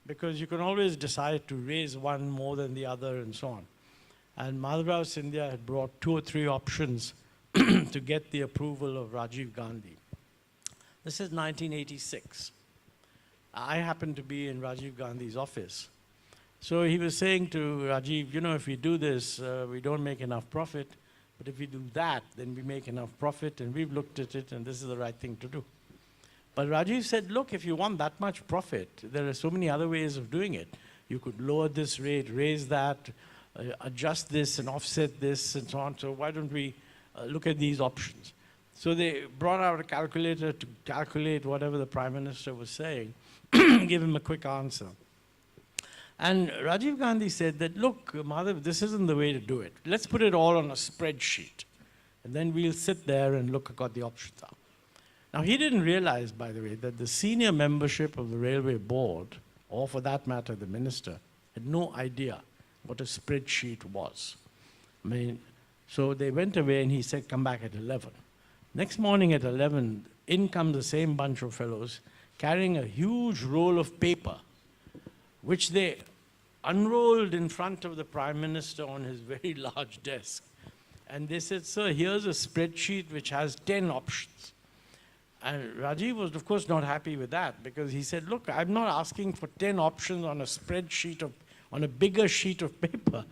because you can always decide to raise one more than the other and so on. And Madhavrao Scindia had brought 2 or 3 options to get the approval of Rajiv Gandhi. This is 1986. I happened to be in Rajiv Gandhi's office. So he was saying to Rajiv, you know, if we do this, we don't make enough profit. But if we do that, then we make enough profit, and we've looked at it, and this is the right thing to do. But Rajiv said, look, if you want that much profit, there are so many other ways of doing it. You could lower this rate, raise that, adjust this, and offset this, and so on. So why don't we look at these options? So they brought out a calculator to calculate whatever the Prime Minister was saying, give him a quick answer. And Rajiv Gandhi said that, look, Madhav, this isn't the way to do it. Let's put it all on a spreadsheet. And then we'll sit there and look at what the options are. Now, he didn't realize, by the way, that the senior membership of the railway board, or for that matter, the minister, had no idea what a spreadsheet was. I mean, so they went away and he said, come back at 11. Next morning at 11, in come the same bunch of fellows carrying a huge roll of paper, which they unrolled in front of the Prime Minister on his very large desk. And they said, sir, here's a spreadsheet which has 10 options. And Rajiv was, of course, not happy with that, because he said, look, I'm not asking for 10 options on a spreadsheet on a bigger sheet of paper.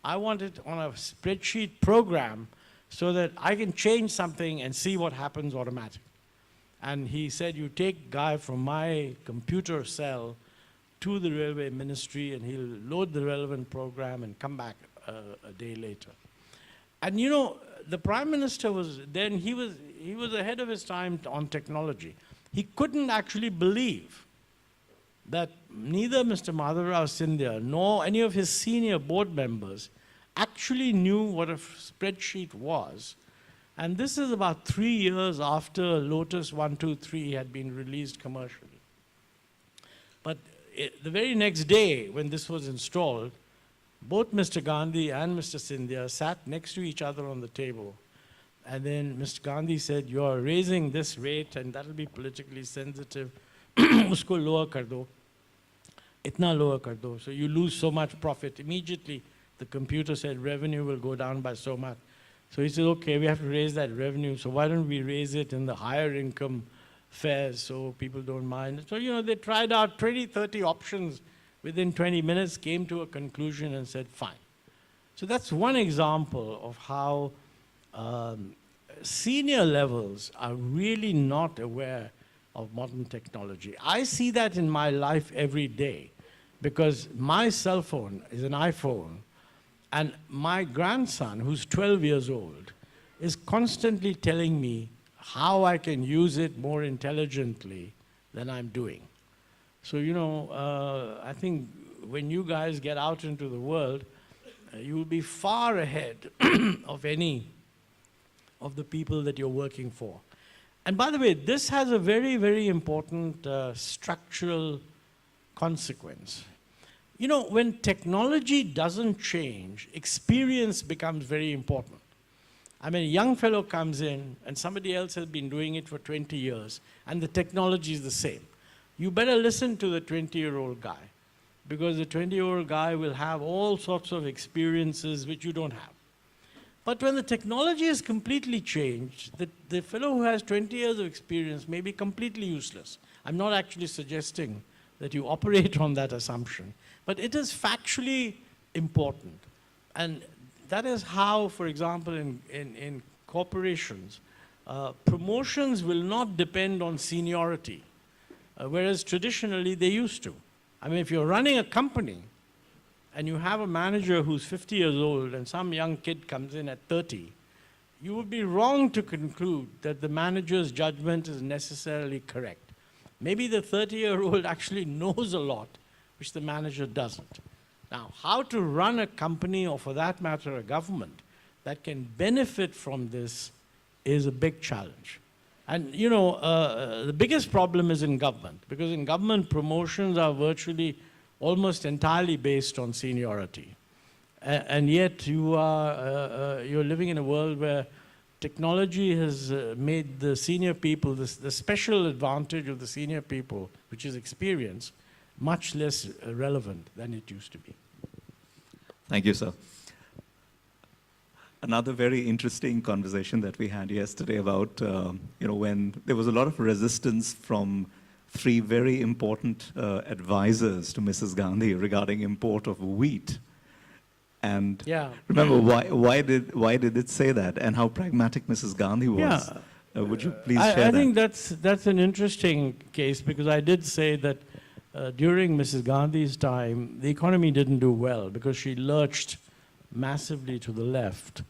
I want it on a spreadsheet program so that I can change something and see what happens automatically. And he said, you take guy from my computer cell to the railway ministry, and he'll load the relevant program and come back a day later. And you know, the Prime Minister was, then he was ahead of his time on technology. He couldn't actually believe that neither Mr. Madhavrao Scindia nor any of his senior board members actually knew what a spreadsheet was. And this is about 3 years after Lotus 123 had been released commercially. But the very next day, when this was installed, both Mr. Gandhi and Mr. Scindia sat next to each other on the table. And then Mr. Gandhi said, "You're raising this rate and that'll be politically sensitive. Usko lower kar do. Itna lower kar do. So you lose so much profit." Immediately, the computer said revenue will go down by so much. So he said, "Okay, we have to raise that revenue. So why don't we raise it in the higher income fares so people don't mind?" So, they tried out 20, 30 options. Within 20 minutes, came to a conclusion and said, fine. So that's one example of how senior levels are really not aware of modern technology. I see that in my life every day because my cell phone is an iPhone and my grandson, who's 12 years old, is constantly telling me how I can use it more intelligently than I'm doing. So, I think when you guys get out into the world, you will be far ahead of any of the people that you're working for. And by the way, this has a very, very important structural consequence. When technology doesn't change, experience becomes very important. I mean, a young fellow comes in and somebody else has been doing it for 20 years and the technology is the same. You better listen to the 20-year-old guy because the 20-year-old guy will have all sorts of experiences which you don't have. But when the technology has completely changed, the fellow who has 20 years of experience may be completely useless. I'm not actually suggesting that you operate on that assumption, but it is factually important. And that is how, for example, in corporations, promotions will not depend on seniority, whereas traditionally they used to. I mean, if you're running a company and you have a manager who's 50 years old and some young kid comes in at 30, you would be wrong to conclude that the manager's judgment is necessarily correct. Maybe the 30-year-old actually knows a lot, which the manager doesn't. Now, how to run a company, or for that matter, a government, that can benefit from this is a big challenge. And, the biggest problem is in government, because in government, promotions are virtually almost entirely based on seniority. And yet you're living in a world where technology has made the senior people, the special advantage of the senior people, which is experience, much less relevant than it used to be. Thank you, sir. Another very interesting conversation that we had yesterday about, when there was a lot of resistance from 3 very important advisors to Mrs. Gandhi regarding import of wheat. And remember, why did it say that, and how pragmatic Mrs. Gandhi was? Would you please share that? I think that's an interesting case, because I did say that during Mrs. Gandhi's time, the economy didn't do well because she lurched massively to the left.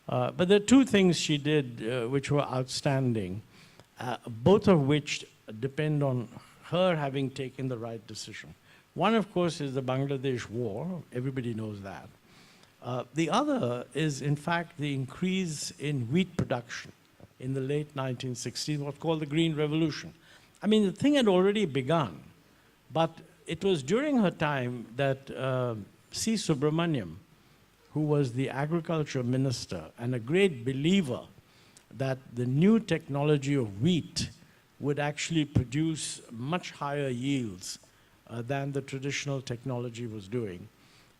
But there are 2 things she did which were outstanding, both of which depend on her having taken the right decision. One, of course, is the Bangladesh war. Everybody knows that. The other is, in fact, the increase in wheat production in the late 1960s, what's called the Green Revolution. I mean, the thing had already begun, but it was during her time that C. Subramaniam, who was the agriculture minister and a great believer that the new technology of wheat would actually produce much higher yields than the traditional technology was doing.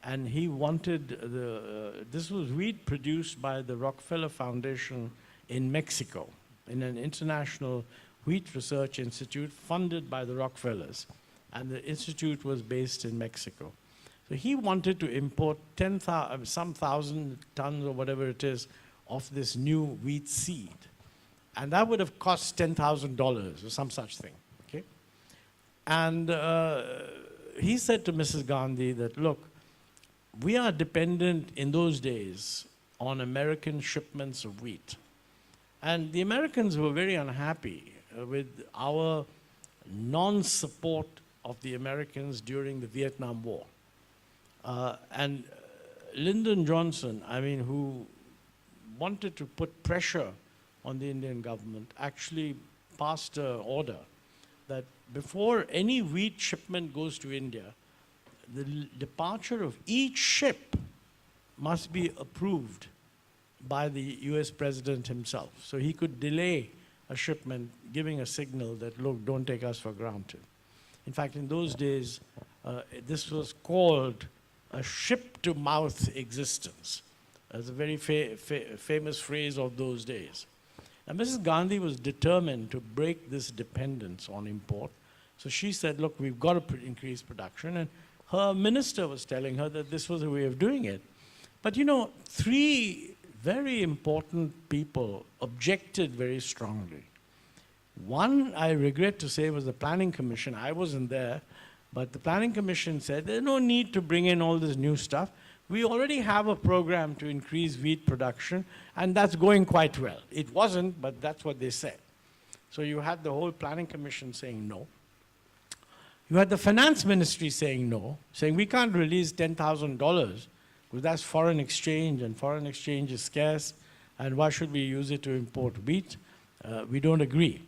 And he wanted this was wheat produced by the Rockefeller Foundation in Mexico, in an international wheat research institute funded by the Rockefellers. And the institute was based in Mexico. So he wanted to import some thousand tons or whatever it is of this new wheat seed. And that would have cost $10,000 or some such thing, okay? And he said to Mrs. Gandhi that, look, we are dependent in those days on American shipments of wheat. And the Americans were very unhappy with our non-support of the Americans during the Vietnam War. And Lyndon Johnson, who wanted to put pressure on the Indian government, actually passed an order that before any wheat shipment goes to India, the departure of each ship must be approved by the US president himself. So he could delay a shipment, giving a signal that, look, don't take us for granted. In fact, in those days, this was called a ship-to-mouth existence. That's a very famous phrase of those days. And Mrs. Gandhi was determined to break this dependence on import. So she said, look, we've got to increase production. And her minister was telling her that this was a way of doing it. But you know, three very important people objected very strongly. One, I regret to say, was the Planning Commission. I wasn't there, but the Planning Commission said there's no need to bring in all this new stuff. We already have a program to increase wheat production, and that's going quite well. It wasn't, but that's what they said. So you had the whole Planning Commission saying no. You had the Finance Ministry saying no, saying we can't release $10,000 because that's foreign exchange, and foreign exchange is scarce, and why should we use it to import wheat? We don't agree.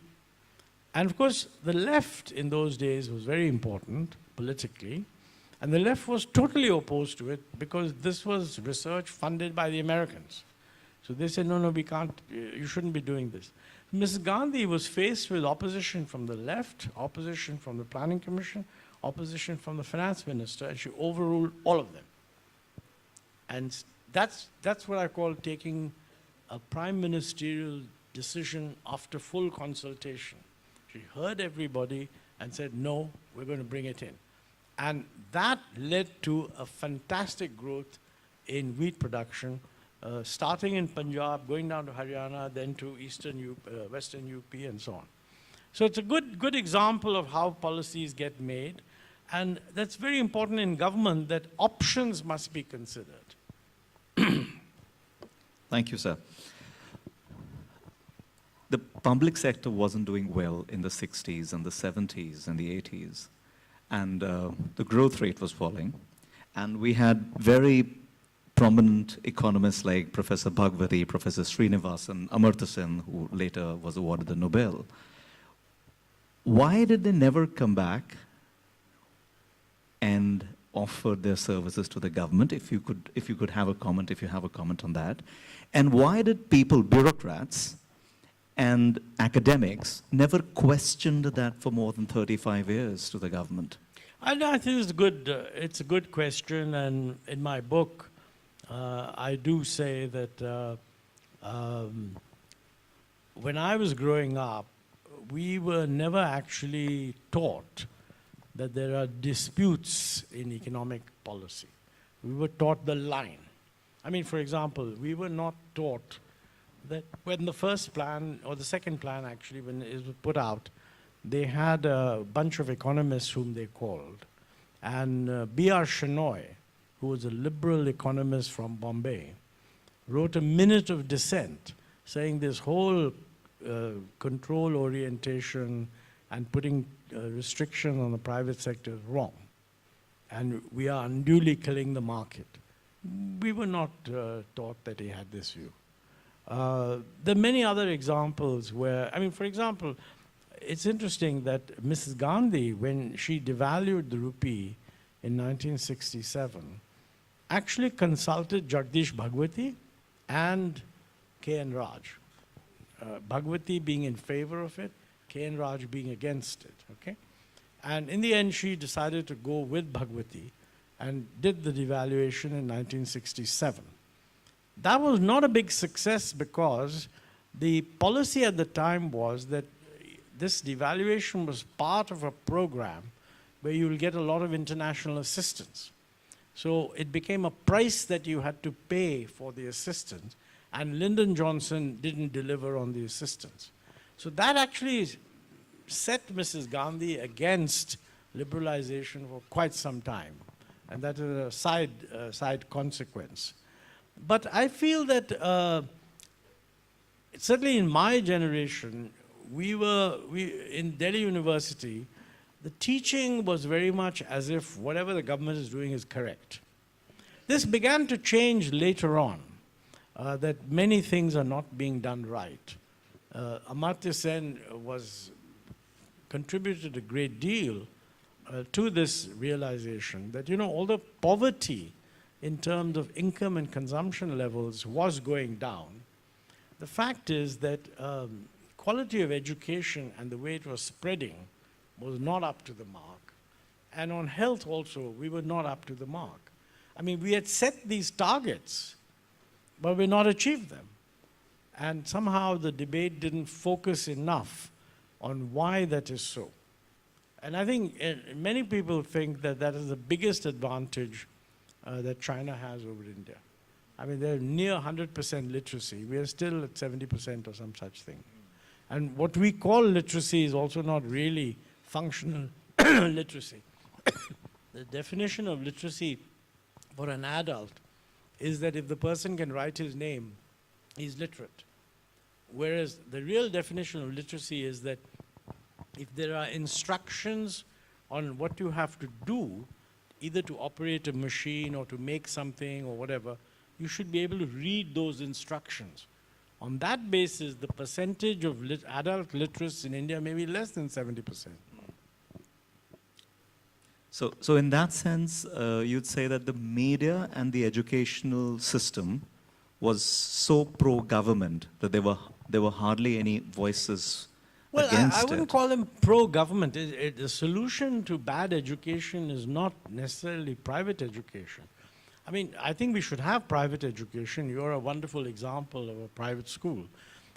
And of course, the left in those days was very important politically, and the left was totally opposed to it because this was research funded by the Americans. So they said, no, we can't, you shouldn't be doing this. Ms. Gandhi was faced with opposition from the left, opposition from the Planning Commission, opposition from the Finance Minister, and she overruled all of them. And that's what I call taking a prime ministerial decision after full consultation. She heard everybody and said, no, we're going to bring it in. And that led to a fantastic growth in wheat production, starting in Punjab, going down to Haryana, then to Western UP, and so on. So it's a good example of how policies get made. And that's very important in government, that options must be considered. Thank you, sir. The public sector wasn't doing well in the 60s and the 70s and the 80s. And the growth rate was falling. And we had very prominent economists like Professor Bhagwati, Professor Srinivasan, Amartya Sen, who later was awarded the Nobel. Why did they never come back and offer their services to the government? If you could have a comment, if you have a comment on that. And why did people, bureaucrats and academics, never questioned that for more than 35 years to the government? I think it's a good question, and in my book, I do say that when I was growing up, we were never actually taught that there are disputes in economic policy. We were taught the line. I mean, for example, we were not taught that when the first plan, or the second plan actually, when it was put out, they had a bunch of economists whom they called. And B.R. Shenoy, who was a liberal economist from Bombay, wrote a minute of dissent saying this whole control orientation and putting restriction on the private sector is wrong. And we are unduly killing the market. We were not taught that he had this view. There are many other examples where, I mean, for example, it's interesting that Mrs. Gandhi, when she devalued the rupee in 1967, actually consulted Jagdish Bhagwati and K.N. Raj. Bhagwati being in favor of it, K.N. Raj being against it, okay? And in the end, she decided to go with Bhagwati and did the devaluation in 1967. That was not a big success because the policy at the time was that this devaluation was part of a program where you will get a lot of international assistance. So it became a price that you had to pay for the assistance, and Lyndon Johnson didn't deliver on the assistance. So that actually set Mrs. Gandhi against liberalization for quite some time, and that is a side consequence. But I feel that certainly in my generation, in Delhi University, the teaching was very much as if whatever the government is doing is correct. This began to change later on, that many things are not being done right. Amartya Sen contributed a great deal to this realization that, although poverty in terms of income and consumption levels was going down, the fact is that quality of education and the way it was spreading was not up to the mark. And on health also, we were not up to the mark. I mean, we had set these targets, but we not achieved them. And somehow the debate didn't focus enough on why that is so. And I think many people think that that is the biggest advantage that China has over India. I mean, they're near 100% literacy. We are still at 70% or some such thing. And what we call literacy is also not really functional literacy. The definition of literacy for an adult is that if the person can write his name, he's literate. Whereas the real definition of literacy is that if there are instructions on what you have to do, either to operate a machine or to make something or whatever, you should be able to read those instructions. On that basis, the percentage of adult literacy in India may be less than 70%. So in that sense, you'd say that the media and the educational system was so pro-government that there were hardly any voices against I wouldn't call them pro-government. The solution to bad education is not necessarily private education. I mean, I think we should have private education. You're a wonderful example of a private school.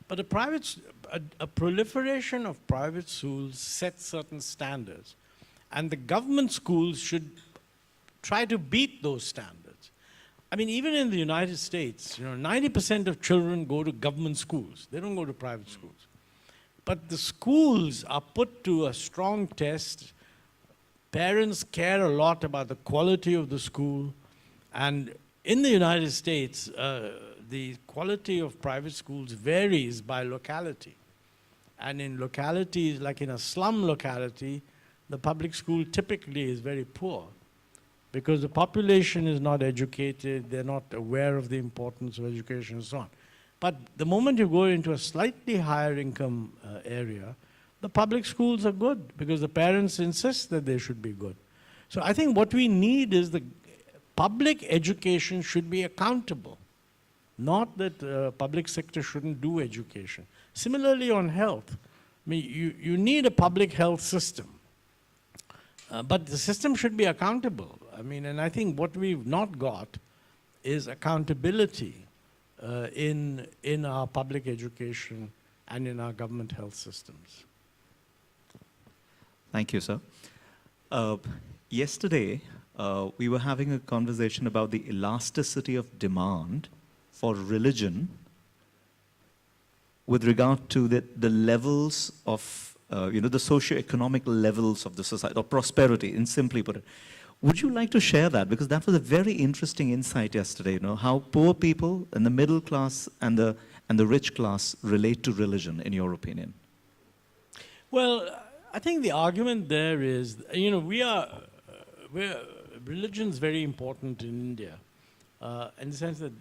But a proliferation of private schools sets certain standards. And the government schools should try to beat those standards. I mean, even in the United States, 90% of children go to government schools. They don't go to private schools. But the schools are put to a strong test. Parents care a lot about the quality of the school. And in the United States, the quality of private schools varies by locality. And in localities, like in a slum locality, the public school typically is very poor because the population is not educated, they're not aware of the importance of education and so on. But the moment you go into a slightly higher income area, the public schools are good because the parents insist that they should be good. So I think what we need is the public education should be accountable, not that public sector shouldn't do education. Similarly on health, I mean, you need a public health system. But the system should be accountable. I mean, and I think what we've not got is accountability in our public education and in our government health systems. Thank you, sir. Yesterday, we were having a conversation about the elasticity of demand for religion with regard to the levels of the socio-economic levels of the society, or prosperity, in simply put it. Would you like to share that? Because that was a very interesting insight yesterday, how poor people and the middle class and the rich class relate to religion, in your opinion. Well, I think the argument there is, religion's very important in India, in the sense that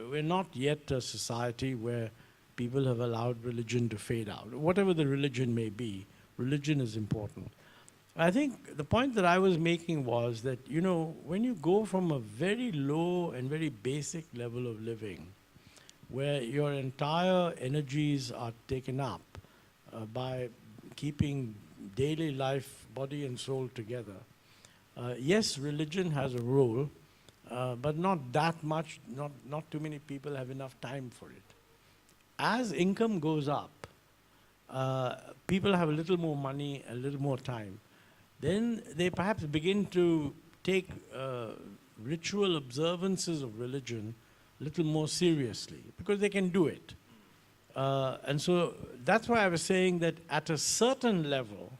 we're not yet a society where people have allowed religion to fade out. Whatever the religion may be, religion is important. I think the point that I was making was that, when you go from a very low and very basic level of living, where your entire energies are taken up by keeping daily life, body and soul together, yes, religion has a role, but not that much, not too many people have enough time for it. As income goes up, people have a little more money, a little more time. Then they perhaps begin to take ritual observances of religion a little more seriously because they can do it. And so that's why I was saying that at a certain level,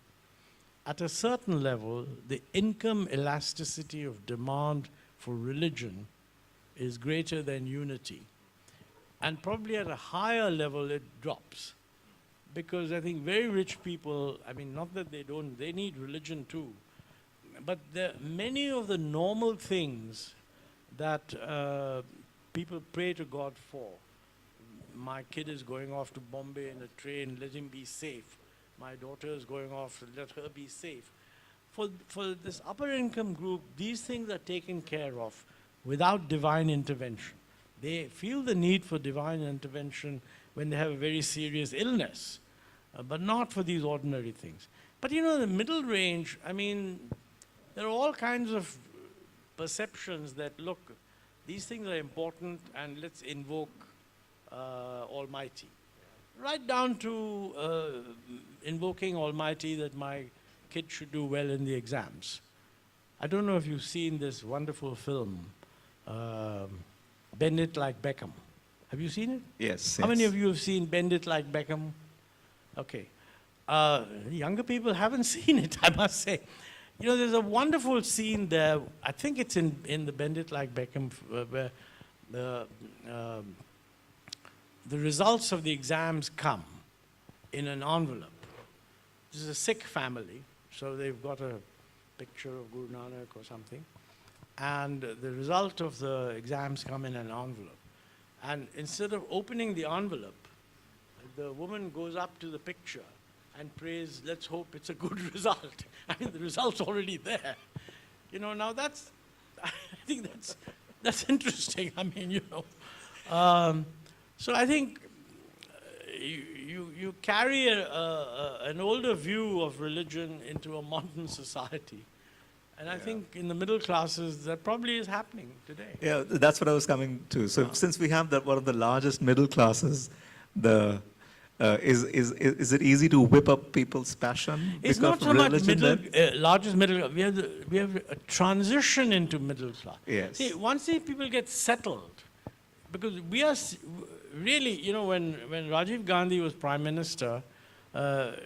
the income elasticity of demand for religion is greater than unity. And probably at a higher level, it drops. Because I think very rich people, I mean, not that they don't, they need religion too. But many of the normal things that people pray to God for, my kid is going off to Bombay in a train, let him be safe. My daughter is going off, let her be safe. For this upper income group, these things are taken care of without divine intervention. They feel the need for divine intervention when they have a very serious illness, but not for these ordinary things. But you know, the middle range, I mean, there are all kinds of perceptions that, look, these things are important and let's invoke Almighty. Right down to invoking Almighty that my kid should do well in the exams. I don't know if you've seen this wonderful film, Bend It Like Beckham. Have you seen it? Yes. How many of you have seen Bend It Like Beckham? Okay. Younger people haven't seen it, I must say. You know, there's a wonderful scene there. I think it's in the Bend It Like Beckham, where the results of the exams come in an envelope. This is a Sikh family, so they've got a picture of Guru Nanak or something, and the result of the exams come in an envelope. And instead of opening the envelope, the woman goes up to the picture and prays, let's hope it's a good result. I mean, the result's already there. You know, now that's, I think that's interesting. I mean, you know. So I think you carry an older view of religion into a modern society. And I think in the middle classes, that probably is happening today. Yeah, that's what I was coming to. So since we have one of the largest middle classes, is it easy to whip up people's passion? It's not so much largest middle. We have a transition into middle class. Yes. See, once these people get settled, because we are really, you know, when Rajiv Gandhi was Prime Minister,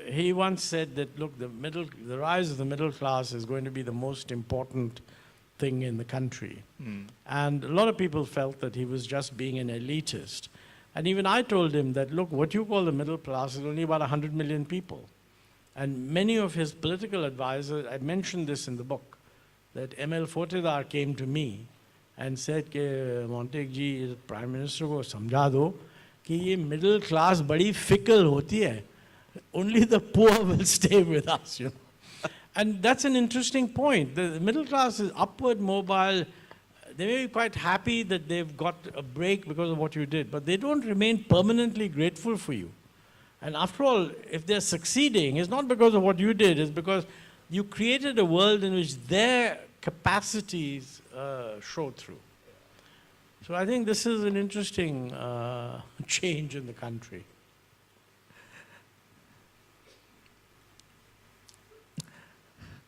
he once said that, look, the rise of the middle class is going to be the most important thing in the country. And a lot of people felt that he was just being an elitist. And even I told him that, look, what you call the middle class is only about 100 million people. And many of his political advisors, I mentioned this in the book, that M.L. Fotedar came to me and said, Montek ji, Prime Minister ko samjha do कि ये middle class बड़ी fickle होती है. Only the poor will stay with us, you know. And that's an interesting point. The middle class is upward mobile. They may be quite happy that they've got a break because of what you did, but they don't remain permanently grateful for you. And after all, if they're succeeding, it's not because of what you did, it's because you created a world in which their capacities showed through. So I think this is an interesting change in the country.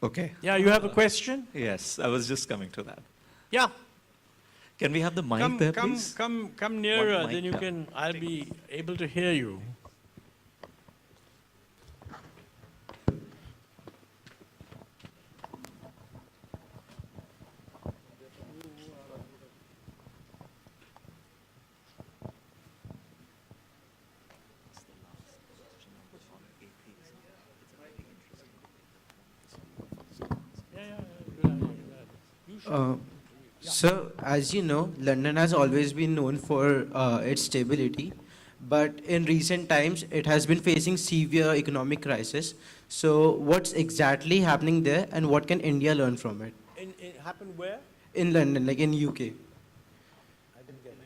Okay. Yeah, you have a question? Yes, I was just coming to that. Yeah. Can we have the mic there, please? Come nearer, One mic, then you yeah. can, I'll be able to hear you. So, as you know, London has always been known for its stability, but in recent times, it has been facing severe economic crisis. So, what's exactly happening there, and what can India learn from it? It happened where? In London, like in UK. I didn't get it.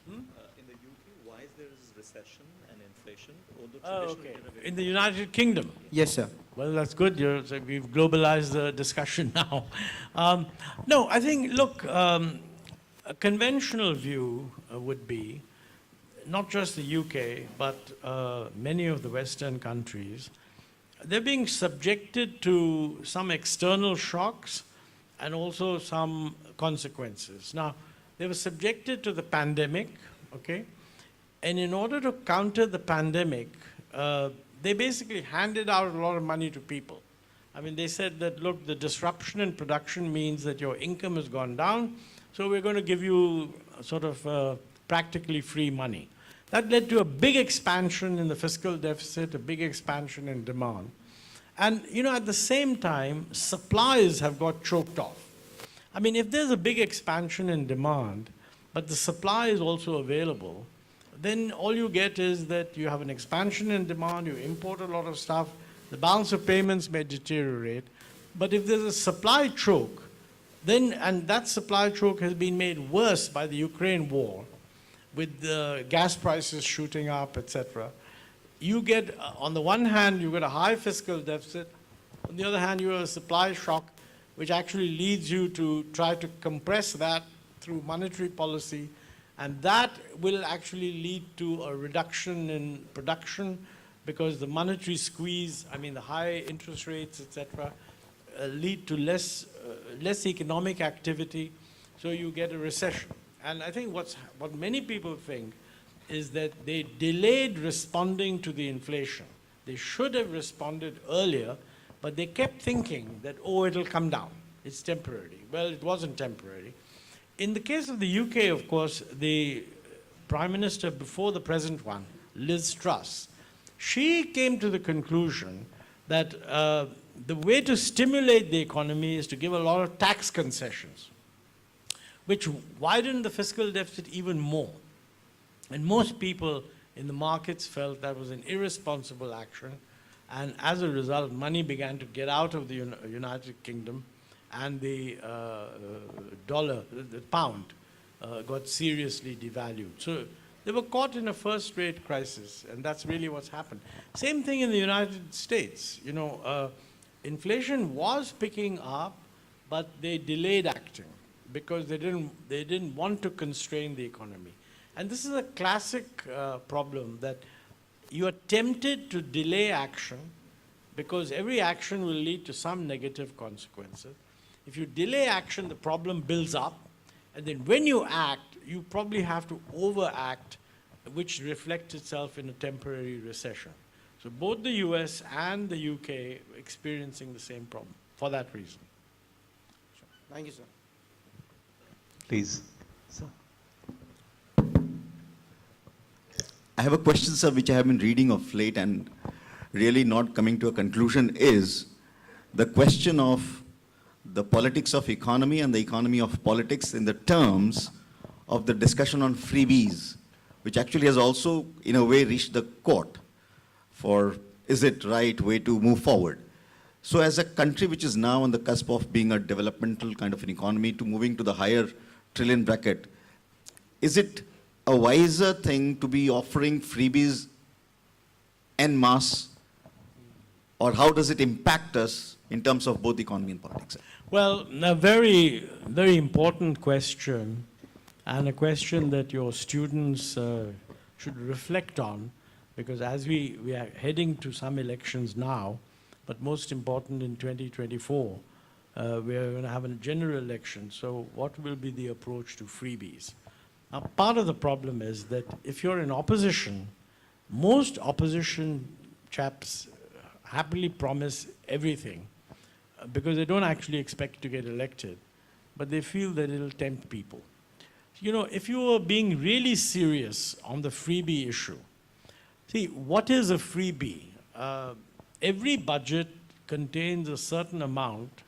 In the UK, why is there recession and inflation? Oh, okay. In the United Kingdom? Yes, sir. Well, that's good. So we've globalized the discussion now. No, I think, look, a conventional view would be, not just the UK, but many of the Western countries, they're being subjected to some external shocks and also some consequences. Now, they were subjected to the pandemic, okay? And in order to counter the pandemic, they basically handed out a lot of money to people. I mean, they said that, look, the disruption in production means that your income has gone down, so we're going to give you sort of practically free money. That led to a big expansion in the fiscal deficit, a big expansion in demand. And, you know, at the same time, supplies have got choked off. I mean, if there's a big expansion in demand, but the supply is also available, then all you get is that you have an expansion in demand, you import a lot of stuff, the balance of payments may deteriorate. But if there's a supply choke, then, and that supply choke has been made worse by the Ukraine war, with the gas prices shooting up, etc. You get, on the one hand, you get a high fiscal deficit. On the other hand, you have a supply shock, which actually leads you to try to compress that through monetary policy. And that will actually lead to a reduction in production, because the monetary squeeze, I mean the high interest rates, etc., lead to less economic activity, so you get a recession. And I think what many people think is that they delayed responding to the inflation. They should have responded earlier, but they kept thinking that, oh, it'll come down, it's temporary. Well, it wasn't temporary. In the case of the UK, of course, the Prime Minister before the present one, Liz Truss, she came to the conclusion that the way to stimulate the economy is to give a lot of tax concessions, which widened the fiscal deficit even more. And most people in the markets felt that was an irresponsible action, and as a result, money began to get out of the United Kingdom, and the dollar, the pound, got seriously devalued. So they were caught in a first-rate crisis, and that's really what's happened. Same thing in the United States. You know, inflation was picking up, but they delayed acting because they didn't want to constrain the economy. And this is a classic problem, that you are tempted to delay action because every action will lead to some negative consequences. If you delay action, the problem builds up, and then when you act, you probably have to overact, which reflects itself in a temporary recession. So both the US and the UK experiencing the same problem for that reason. Thank you, sir. Please. Sir. I have a question, sir, which I have been reading of late and really not coming to a conclusion, is the question of the politics of economy and the economy of politics in the terms of the discussion on freebies, which actually has also, in a way, reached the court for, is it right way to move forward? So as a country which is now on the cusp of being a developmental kind of an economy to moving to the higher trillion bracket, is it a wiser thing to be offering freebies en masse, or how does it impact us in terms of both economy and politics? Well, a very, very important question, and a question that your students should reflect on, because as we are heading to some elections now, but most important in 2024, we are going to have a general election. So what will be the approach to freebies? Now, part of the problem is that if you're in opposition, most opposition chaps happily promise everything because they don't actually expect to get elected, but they feel that it'll tempt people. You know, if you are being really serious on the freebie issue, see, what is a freebie? Every budget contains a certain amount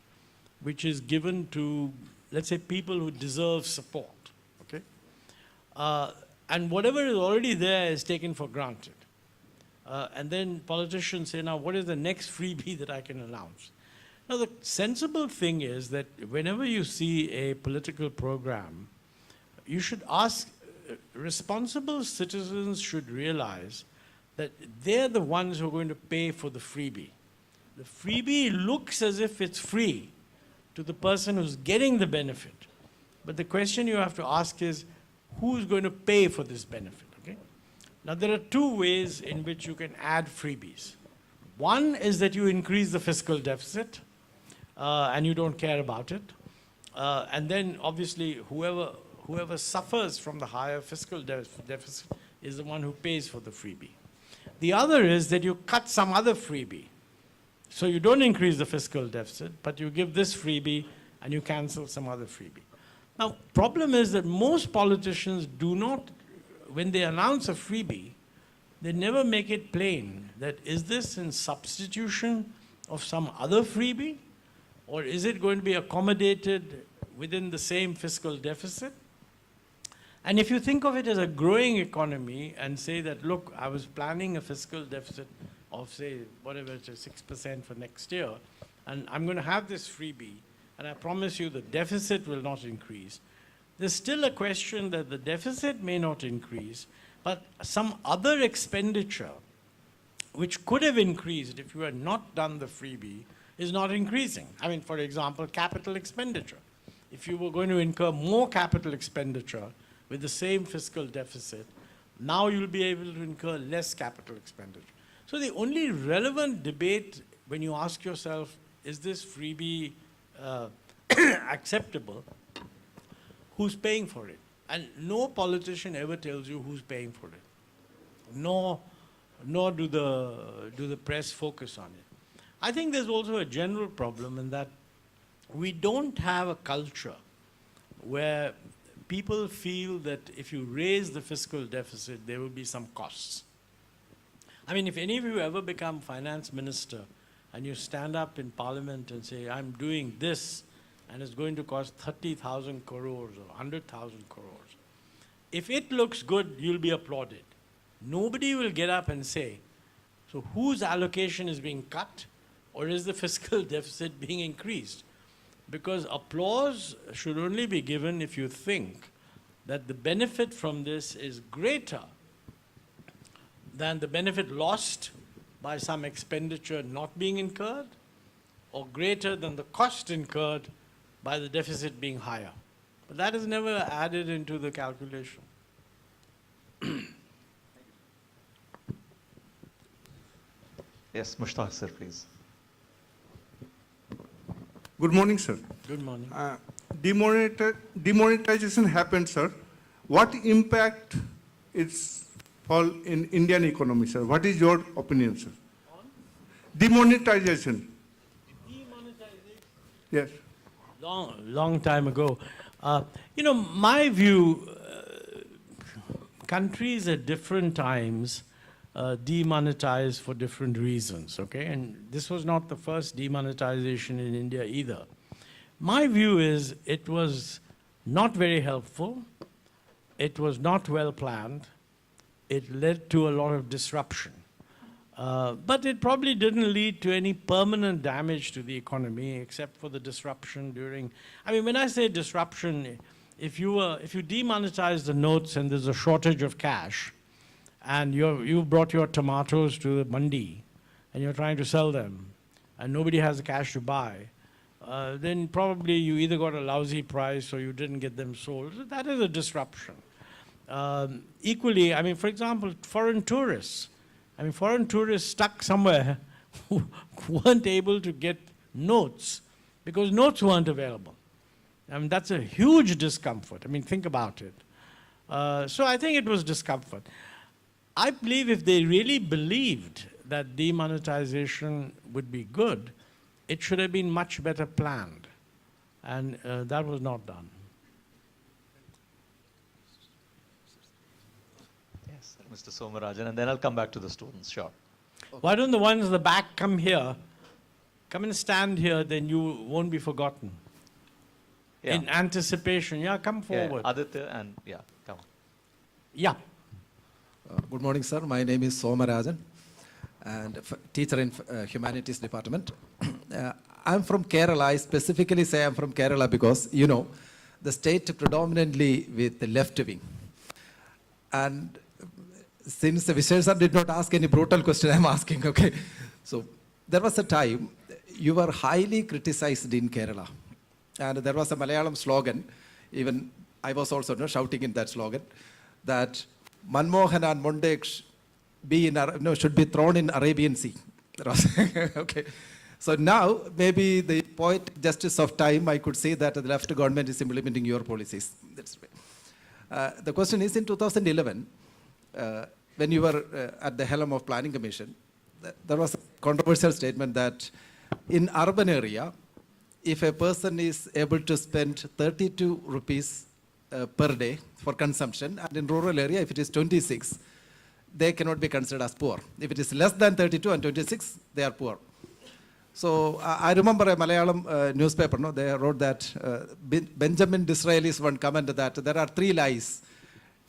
which is given to, let's say, people who deserve support, okay? And whatever is already there is taken for granted. And then politicians say, now, what is the next freebie that I can announce? Now, the sensible thing is that whenever you see a political program, you should ask, responsible citizens should realize that they're the ones who are going to pay for the freebie. The freebie looks as if it's free to the person who's getting the benefit. But the question you have to ask is, who's going to pay for this benefit, okay? Now, there are two ways in which you can add freebies. One is that you increase the fiscal deficit, and you don't care about it. And then, obviously, whoever suffers from the higher fiscal deficit is the one who pays for the freebie. The other is that you cut some other freebie. So you don't increase the fiscal deficit, but you give this freebie and you cancel some other freebie. Now, problem is that most politicians do not, when they announce a freebie, they never make it plain that is this in substitution of some other freebie, or is it going to be accommodated within the same fiscal deficit? And if you think of it as a growing economy and say that, look, I was planning a fiscal deficit of, say, whatever it is, 6% for next year, and I'm going to have this freebie, and I promise you the deficit will not increase, there's still a question that the deficit may not increase, but some other expenditure which could have increased if you had not done the freebie is not increasing. I mean, for example, capital expenditure. If you were going to incur more capital expenditure with the same fiscal deficit, now you'll be able to incur less capital expenditure. So the only relevant debate when you ask yourself, is this freebie acceptable, who's paying for it? And no politician ever tells you who's paying for it. Nor do the press focus on it. I think there's also a general problem in that we don't have a culture where people feel that if you raise the fiscal deficit, there will be some costs. I mean, if any of you ever become finance minister and you stand up in parliament and say, I'm doing this and it's going to cost 30,000 crores or 100,000 crores, if it looks good, you'll be applauded. Nobody will get up and say, so whose allocation is being cut, or is the fiscal deficit being increased? Because applause should only be given if you think that the benefit from this is greater than the benefit lost by some expenditure not being incurred, or greater than the cost incurred by the deficit being higher. But that is never added into the calculation. Yes, Mushtaq sir, please. Good morning, sir. Good morning. Demonetization happened, sir. What impact it's all in Indian economy, sir? What is your opinion, sir? Demonetization. Demonetization? Yes. Long time ago. My view, countries at different times demonetize for different reasons, okay? And this was not the first demonetization in India either. My view is it was not very helpful, it was not well planned, it led to a lot of disruption. But it probably didn't lead to any permanent damage to the economy except for the disruption during, I mean, when I say disruption, if you demonetize the notes and there's a shortage of cash, and you brought your tomatoes to the mandi, and you're trying to sell them, and nobody has the cash to buy, then probably you either got a lousy price or you didn't get them sold. So that is a disruption. Equally, I mean, for example, foreign tourists stuck somewhere who weren't able to get notes because notes weren't available. I mean, that's a huge discomfort. I mean, think about it. So I think it was discomfort. I believe if they really believed that demonetization would be good, it should have been much better planned. And that was not done. Yes, Mr. Somarajan, and then I'll come back to the students, sure. Why don't the ones in the back come here? Come and stand here, then you won't be forgotten. Yeah. In anticipation. Yeah, come forward. Yeah, Aditya and, yeah, come on. Yeah. Good morning, sir. My name is Somarajan, and teacher in humanities department. I'm from Kerala. I specifically say I'm from Kerala because, you know, the state predominantly with the left wing. And since the Vishal sir did not ask any brutal question, I'm asking, okay. So there was a time you were highly criticized in Kerala. And there was a Malayalam slogan, even I was also shouting in that slogan, that Manmohan and Montek should be thrown in Arabian Sea. Okay. So now, maybe the poetic justice of time, I could say that the left government is implementing your policies. That's right. The question is, in 2011, when you were at the helm of Planning Commission, there was a controversial statement that in urban area, if a person is able to spend 32 rupees per day for consumption, and in rural area, if it is 26, they cannot be considered as poor. If it is less than 32 and 26, they are poor. So I remember a Malayalam newspaper, they wrote that Benjamin Disraeli's one comment that there are 3 lies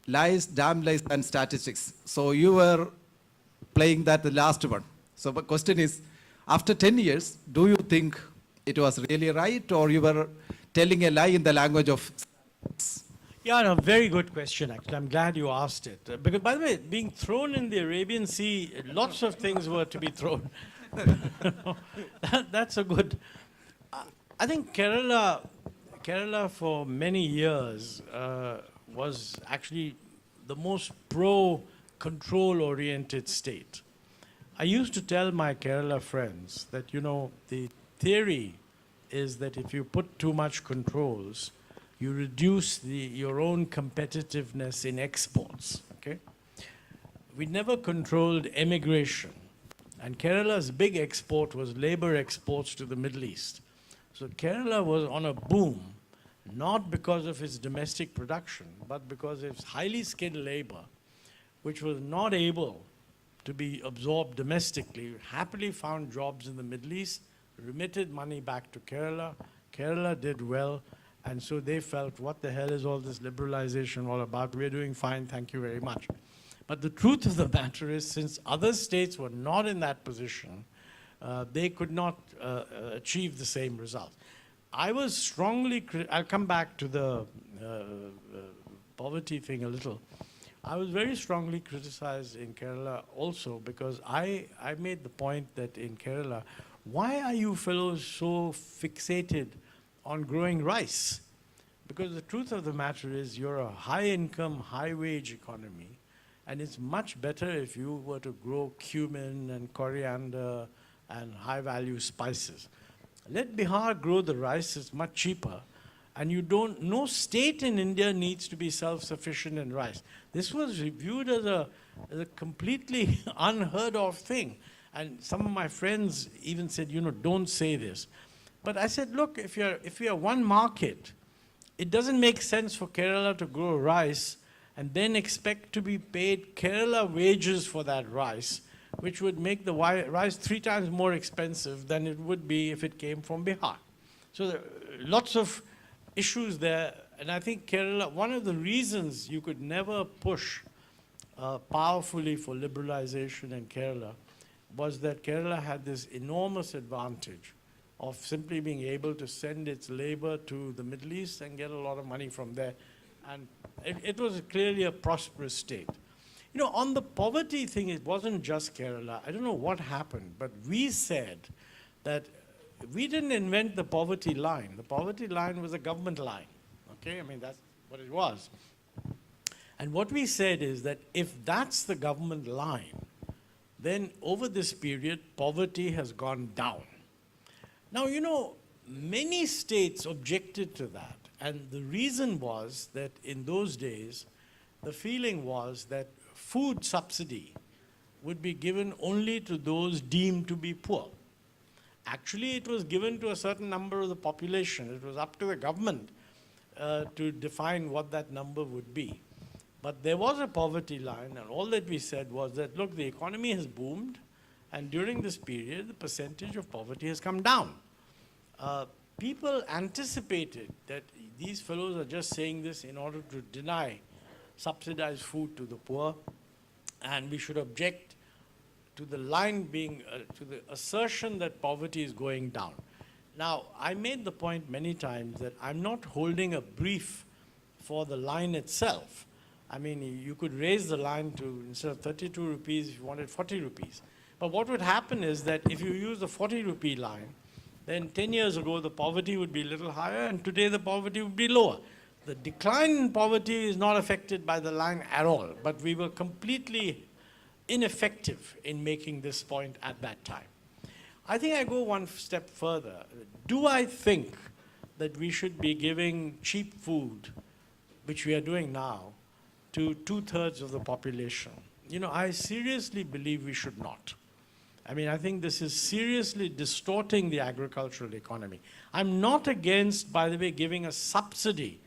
lies, damn lies, and statistics. So you were playing that the last one. So the question is, after 10 years, do you think it was really right, or you were telling a lie in the language of statistics? Yeah, no, very good question, actually. I'm glad you asked it. Because, by the way, being thrown in the Arabian Sea, lots of things were to be thrown. That's a good... I think Kerala for many years was actually the most pro-control-oriented state. I used to tell my Kerala friends that, you know, the theory is that if you put too much controls, you reduce your own competitiveness in exports, okay? We never controlled emigration. And Kerala's big export was labor exports to the Middle East. So Kerala was on a boom, not because of its domestic production, but because of its highly skilled labor, which was not able to be absorbed domestically, happily found jobs in the Middle East, remitted money back to Kerala. Kerala did well, and so they felt, what the hell is all this liberalization all about? We're doing fine, thank you very much. But the truth of the matter is, since other states were not in that position, they could not achieve the same result. I was strongly, I'll come back to the poverty thing a little. I was very strongly criticized in Kerala also because I made the point that in Kerala, why are you fellows so fixated on growing rice? Because the truth of the matter is you're a high-income, high-wage economy, and it's much better if you were to grow cumin and coriander and high-value spices. Let Bihar grow the rice, it's much cheaper. And no state in India needs to be self-sufficient in rice. This was viewed as a completely unheard of thing. And some of my friends even said, you know, don't say this. But I said, look, if you're one market, it doesn't make sense for Kerala to grow rice and then expect to be paid Kerala wages for that rice, which would make the rice 3 times more expensive than it would be if it came from Bihar. So there are lots of issues there, and I think Kerala, one of the reasons you could never push powerfully for liberalization in Kerala was that Kerala had this enormous advantage of simply being able to send its labor to the Middle East and get a lot of money from there. And it was clearly a prosperous state. You know, on the poverty thing, it wasn't just Kerala. I don't know what happened, but we said that we didn't invent the poverty line. The poverty line was a government line, okay? I mean, that's what it was. And what we said is that if that's the government line, then over this period, poverty has gone down. Now, you know, many states objected to that. And the reason was that in those days, the feeling was that food subsidy would be given only to those deemed to be poor. Actually, it was given to a certain number of the population. It was up to the government to define what that number would be. But there was a poverty line, and all that we said was that, look, the economy has boomed, and during this period, the percentage of poverty has come down. People anticipated that these fellows are just saying this in order to deny subsidized food to the poor, and we should object to the line being, to the assertion that poverty is going down. Now, I made the point many times that I'm not holding a brief for the line itself. I mean, you could raise the line to, instead of 32 rupees, if you wanted 40 rupees. But what would happen is that if you use the 40 rupee line, then 10 years ago, the poverty would be a little higher, and today the poverty would be lower. The decline in poverty is not affected by the line at all, but we were completely ineffective in making this point at that time. I think I go one step further. Do I think that we should be giving cheap food, which we are doing now, to 2/3 of the population? You know, I seriously believe we should not. I mean, I think this is seriously distorting the agricultural economy. I'm not against, by the way, giving a subsidy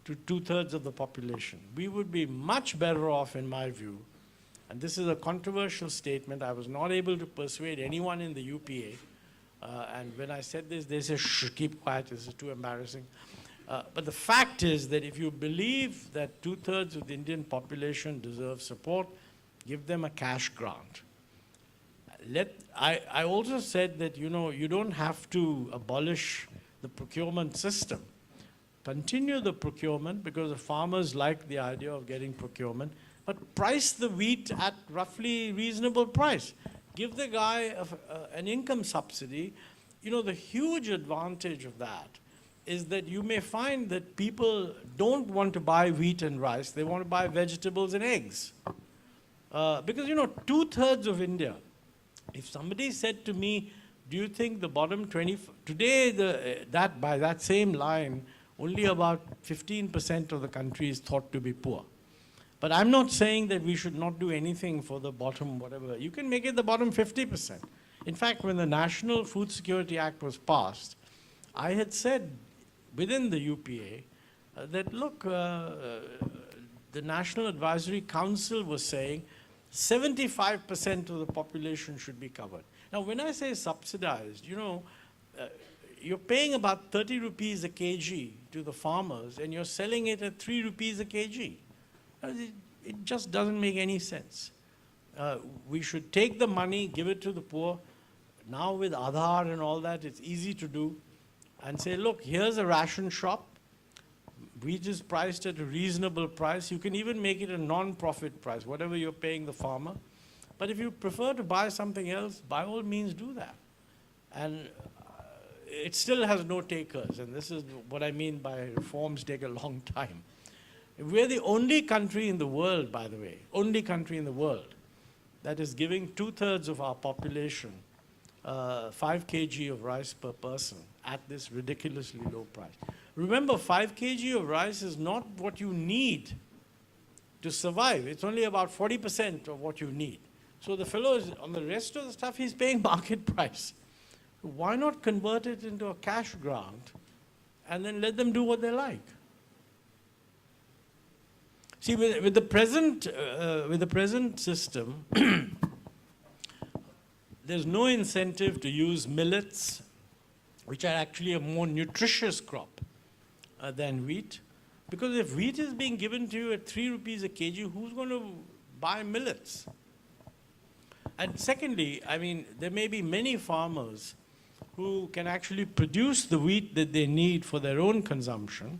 to 2/3 of the population. We would be much better off, in my view, and this is a controversial statement. I was not able to persuade anyone in the UPA. And when I said this, they said, shh, keep quiet, this is too embarrassing. But the fact is that if you believe that 2/3 of the Indian population deserve support, give them a cash grant. I also said that, you don't have to abolish the procurement system. Continue the procurement because the farmers like the idea of getting procurement, but price the wheat at roughly reasonable price. Give the guy an income subsidy. The huge advantage of that is that you may find that people don't want to buy wheat and rice, they want to buy vegetables and eggs. Because 2/3 of India, if somebody said to me, do you think the bottom 20, today by that same line, only about 15% of the country is thought to be poor. But I'm not saying that we should not do anything for the bottom whatever. You can make it the bottom 50%. In fact, when the National Food Security Act was passed, I had said within the UPA that, look, the National Advisory Council was saying 75% of the population should be covered. Now, when I say subsidized, you're paying about 30 rupees a kg to the farmers and you're selling it at 3 rupees a kg. It just doesn't make any sense. We should take the money, give it to the poor. Now with Aadhaar and all that, it's easy to do. And say, look, here's a ration shop. Wheat is priced at a reasonable price. You can even make it a non-profit price, whatever you're paying the farmer. But if you prefer to buy something else, by all means do that. And it still has no takers. And this is what I mean by reforms take a long time. We're the only country in the world, by the way, only country in the world that is giving 2/3 of our population 5 kg of rice per person at this ridiculously low price. Remember, 5 kg of rice is not what you need to survive. It's only about 40% of what you need. So the fellow is, on the rest of the stuff, he's paying market price. Why not convert it into a cash grant and then let them do what they like? See, with the present system, there's no incentive to use millets, which are actually a more nutritious crop than wheat. Because if wheat is being given to you at 3 rupees a kg, who's going to buy millets? And secondly, there may be many farmers who can actually produce the wheat that they need for their own consumption.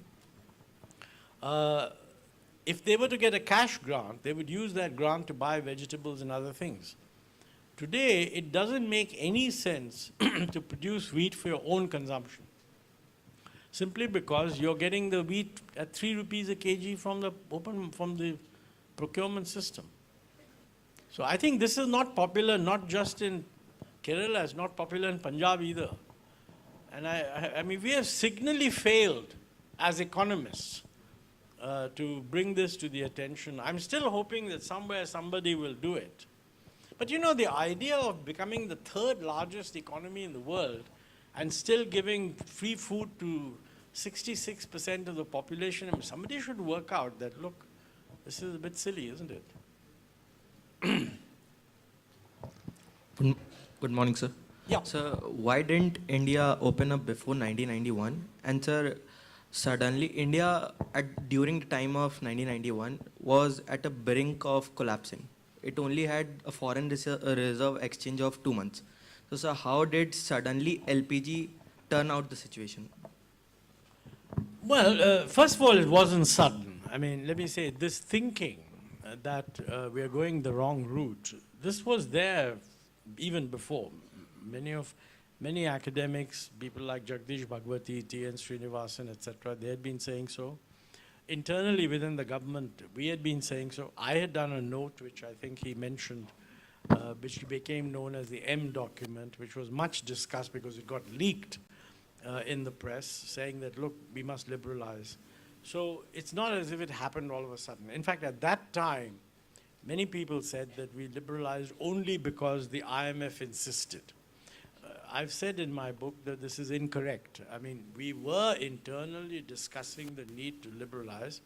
If they were to get a cash grant, they would use that grant to buy vegetables and other things. Today, it doesn't make any sense to produce wheat for your own consumption, simply because you're getting the wheat at 3 rupees a kg from the procurement system. So I think this is not popular, not just in Kerala, it's not popular in Punjab either. And we have signally failed as economists to bring this to the attention. I'm still hoping that somewhere somebody will do it. But the idea of becoming the 3rd largest economy in the world and still giving free food to 66% of the population, somebody should work out that, look, this is a bit silly, isn't it? Good morning, sir. Yeah. Sir, why didn't India open up before 1991? And sir, suddenly India, during the time of 1991, was at a brink of collapsing. It only had a foreign reserve exchange of 2 months. So, sir, how did suddenly LPG turn out the situation? Well, first of all, it wasn't sudden. Let me say, this thinking that we are going the wrong route, this was there even before. Many academics, people like Jagdish Bhagwati, T.N. Srinivasan, etc., they had been saying so. Internally within the government, we had been saying so. I had done a note, which I think he mentioned, which became known as the M document, which was much discussed because it got leaked in the press, saying that, look, we must liberalize. So it's not as if it happened all of a sudden. In fact, at that time, many people said that we liberalized only because the IMF insisted. I've said in my book that this is incorrect. We were internally discussing the need to liberalize.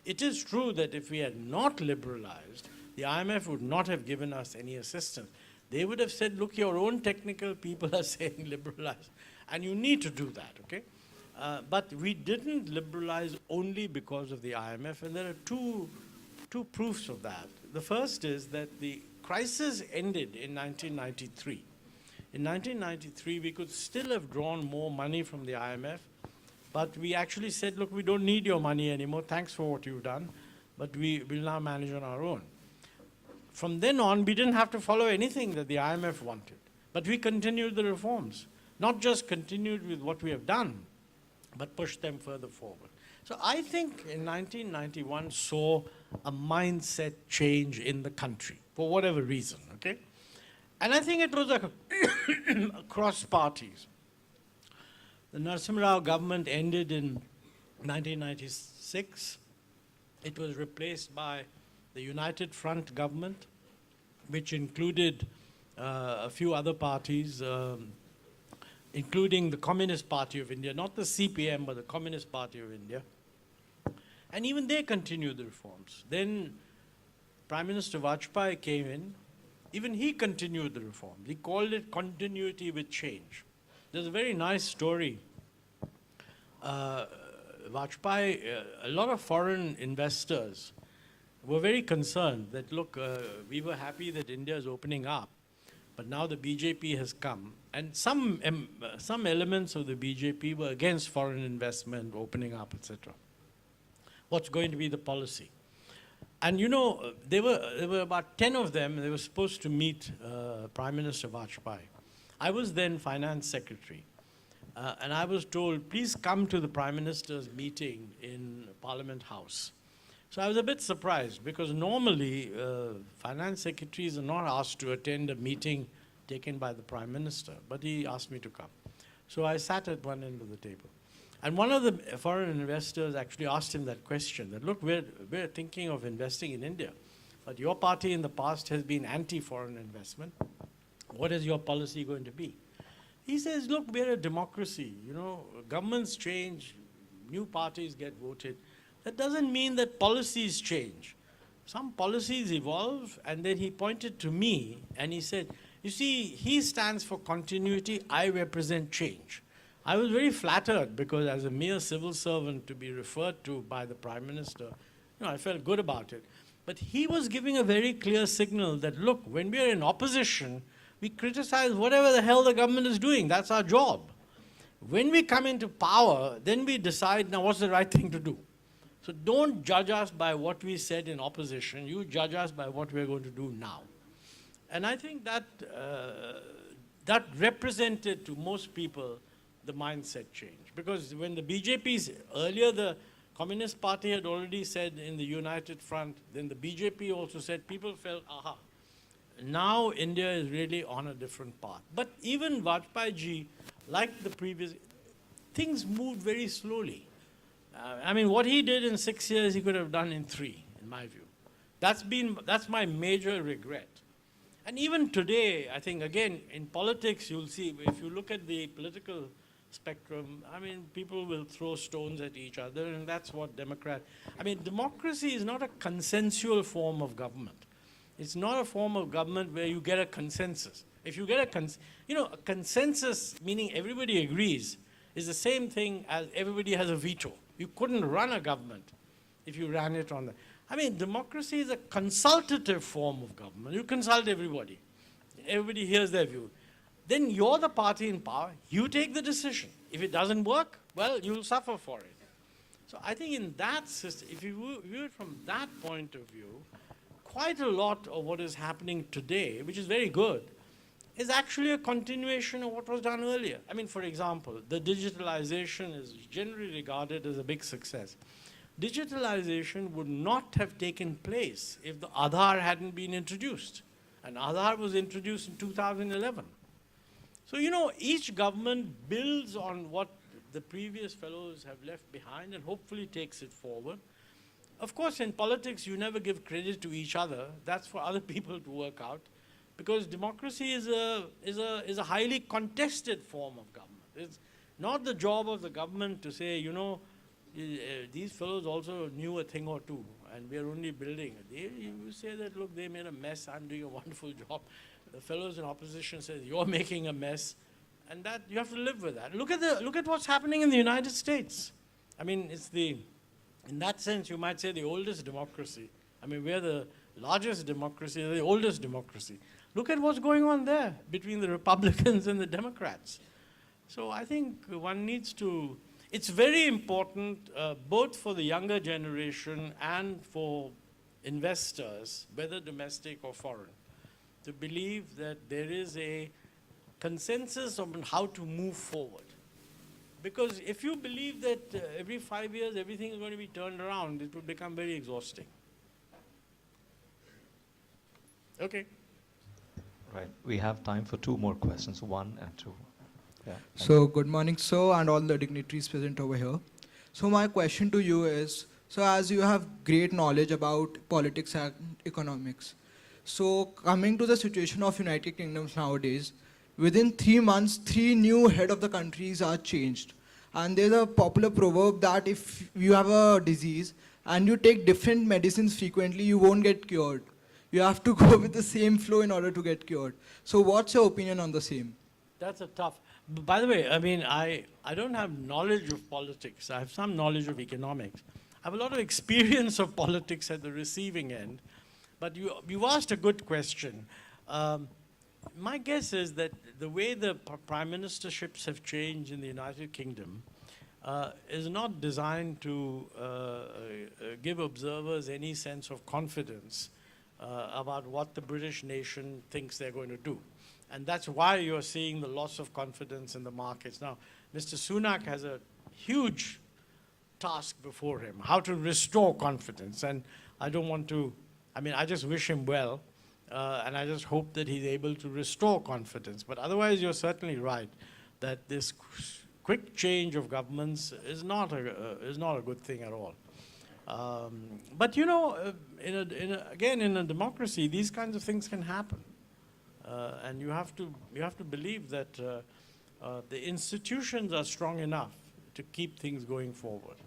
It is true that if we had not liberalized, the IMF would not have given us any assistance. They would have said, look, your own technical people are saying liberalize, and you need to do that, okay? But we didn't liberalize only because of the IMF, and there are two proofs of that. The first is that the crisis ended in 1993. In 1993, we could still have drawn more money from the IMF, but we actually said, look, we don't need your money anymore. Thanks for what you've done, but we will now manage on our own. From then on, we didn't have to follow anything that the IMF wanted, but we continued the reforms. Not just continued with what we have done, but pushed them further forward. So I think in 1991 saw a mindset change in the country, for whatever reason, okay? And I think it was across parties. The Narasimha Rao government ended in 1996. It was replaced by the United Front government, which included a few other parties, including the Communist Party of India, not the CPM, but the Communist Party of India. And even they continued the reforms. Then Prime Minister Vajpayee came in. Even he continued the reforms. He called it continuity with change. There's a very nice story. Vajpayee, a lot of foreign investors were very concerned that, look, we were happy that India is opening up, but now the BJP has come. And some elements of the BJP were against foreign investment, opening up, etc. What's going to be the policy? And you know, there were about 10 of them. They were supposed to meet Prime Minister Vajpayee. I was then Finance Secretary. And I was told, please come to the Prime Minister's meeting in Parliament House. So I was a bit surprised, because normally Finance Secretaries are not asked to attend a meeting taken by the Prime Minister, but he asked me to come. So I sat at one end of the table. And one of the foreign investors actually asked him that question, that look, we're thinking of investing in India, but your party in the past has been anti-foreign investment. What is your policy going to be? He says, look, we're a democracy. You know, governments change, new parties get voted. That doesn't mean that policies change. Some policies evolve, and then he pointed to me and he said, you see, he stands for continuity, I represent change. I was very flattered, because as a mere civil servant to be referred to by the Prime Minister, you know, I felt good about it. But he was giving a very clear signal that, look, when we are in opposition, we criticize whatever the hell the government is doing. That's our job. When we come into power, then we decide, now what's the right thing to do? So don't judge us by what we said in opposition. You judge us by what we're going to do now. And I think that that represented to most people the mindset change. Because when the BJP's, earlier the Communist Party had already said in the United Front, then the BJP also said, people felt, aha, now India is really on a different path. But even Vajpayee ji, like the previous, things moved very slowly. I mean, what he did in 6 years, he could have done in 3, in my view. That's my major regret. And even today, I think, again, in politics, you'll see, if you look at the political spectrum, I mean, people will throw stones at each other, and that's what democracy is not a consensual form of government. It's not a form of government where you get a consensus. If you get a consensus, meaning everybody agrees, is the same thing as everybody has a veto. You couldn't run a government if you ran it on the... I mean, democracy is a consultative form of government. You consult everybody. Everybody hears their view. Then you're the party in power. You take the decision. If it doesn't work, well, you'll suffer for it. So I think in that system, if you view it from that point of view, quite a lot of what is happening today, which is very good, is actually a continuation of what was done earlier. I mean, for example, the digitalization is generally regarded as a big success. Digitalization would not have taken place if the Aadhaar hadn't been introduced. And Aadhaar was introduced in 2011. So, you know, each government builds on what the previous fellows have left behind and hopefully takes it forward. Of course, in politics, you never give credit to each other. That's for other people to work out. Because democracy is a highly contested form of government. It's not the job of the government to say, you know, these fellows also knew a thing or two, and we're only building. You say that, look, they made a mess, I'm doing a wonderful job. The fellows in opposition says, you're making a mess. And that you have to live with that. Look at what's happening in the United States. I mean, in that sense, you might say the oldest democracy. I mean, we're the largest democracy, the oldest democracy. Look at what's going on there between the Republicans and the Democrats. So I think one needs to, it's very important both for the younger generation and for investors, whether domestic or foreign, to believe that there is a consensus on how to move forward. Because if you believe that every 5 years everything is going to be turned around, it will become very exhausting. Okay. Right. We have time for 2 more questions, 1 and 2. Yeah. So good morning, sir, and all the dignitaries present over here. So my question to you is, so as you have great knowledge about politics and economics, so coming to the situation of United Kingdoms nowadays, within 3 months, 3 new head of the countries are changed. And there's a popular proverb that if you have a disease and you take different medicines frequently, you won't get cured. You have to go with the same flow in order to get cured. So what's your opinion on the same? That's a tough. By the way, I mean, I don't have knowledge of politics. I have some knowledge of economics. I have a lot of experience of politics at the receiving end. But you asked a good question. My guess is that the way the prime ministerships have changed in the United Kingdom is not designed to give observers any sense of confidence about what the British nation thinks they're going to do. And that's why you're seeing the loss of confidence in the markets. Now, Mr. Sunak has a huge task before him, how to restore confidence. And I don't want to, I mean, I just wish him well. And I just hope that he's able to restore confidence. But otherwise, you're certainly right that this quick change of governments is not a good thing at all. But you know, again, in a democracy, these kinds of things can happen. And you have to believe that the institutions are strong enough to keep things going forward.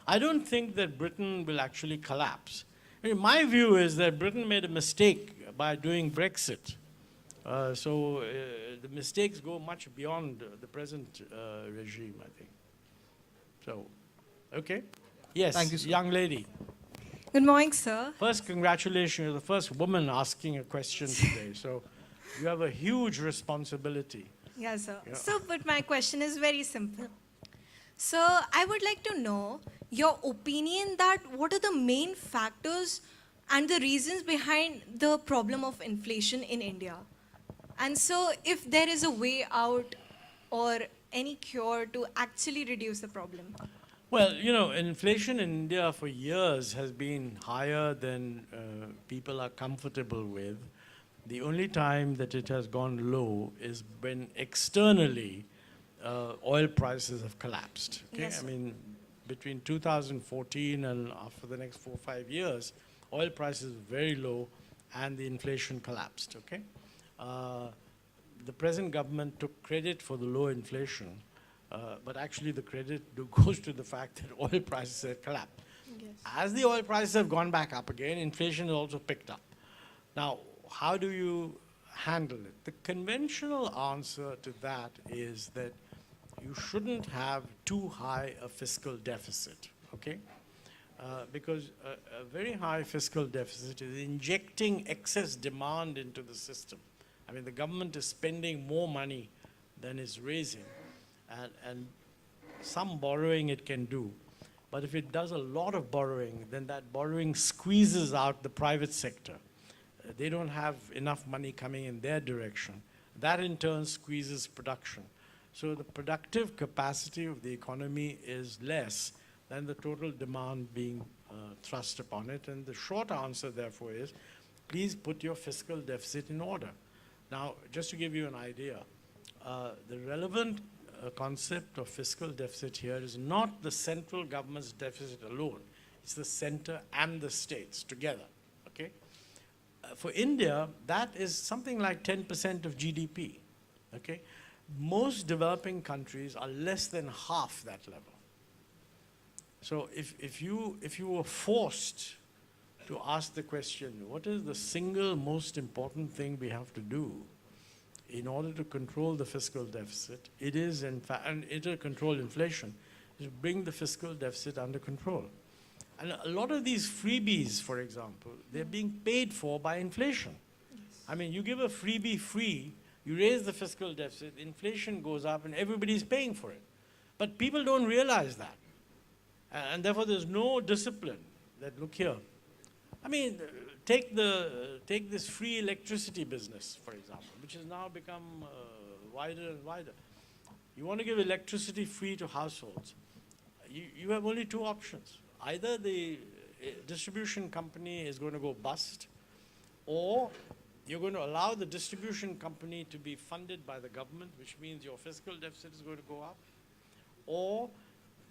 I don't think that Britain will actually collapse. I mean, my view is that Britain made a mistake by doing Brexit. So the mistakes go much beyond the present regime, I think. So, okay. Yes, Thank you, sir. young lady. Good morning, sir. First, congratulations. You're the first woman asking a question today. So you have a huge responsibility. Yes, sir. Yeah. So, but my question is very simple. So, I would like to know your opinion that what are the main factors and the reasons behind the problem of inflation in India? And so, if there is a way out or any cure to actually reduce the problem? Well, you know, inflation in India for years has been higher than people are comfortable with. The only time that it has gone low is when externally oil prices have collapsed. Okay? Yes, I mean, between 2014 and for the next 4 or 5 years, oil prices were very low and the inflation collapsed. Okay? The present government took credit for the low inflation, but actually the credit goes to the fact that oil prices have collapsed. Yes. As the oil prices have gone back up again, inflation has also picked up. Now, how do you handle it? The conventional answer to that is that you shouldn't have too high a fiscal deficit, okay? Because a very high fiscal deficit is injecting excess demand into the system. I mean, the government is spending more money than it's raising, and some borrowing it can do. But if it does a lot of borrowing, then that borrowing squeezes out the private sector. They don't have enough money coming in their direction. That in turn squeezes production. So the productive capacity of the economy is less than the total demand being thrust upon it. And the short answer, therefore, is please put your fiscal deficit in order. Now, just to give you an idea, the relevant concept of fiscal deficit here is not the central government's deficit alone. It's the center and the states together, okay? For India, that is something like 10% of GDP, okay? Most developing countries are less than half that level. So if you were forced to ask the question, what is the single most important thing we have to do? in order to control the fiscal deficit, it is in fact, and to control inflation, is to bring the fiscal deficit under control. And a lot of these freebies, for example, they're being paid for by inflation. I mean, you give a freebie free, you raise the fiscal deficit, inflation goes up, and everybody's paying for it. But people don't realize that. And therefore, there's no discipline that, look here. I mean, take this free electricity business, for example, which has now become wider and wider. You want to give electricity free to households. You have only two options. Either the distribution company is going to go bust, or you're going to allow the distribution company to be funded by the government, which means your fiscal deficit is going to go up, or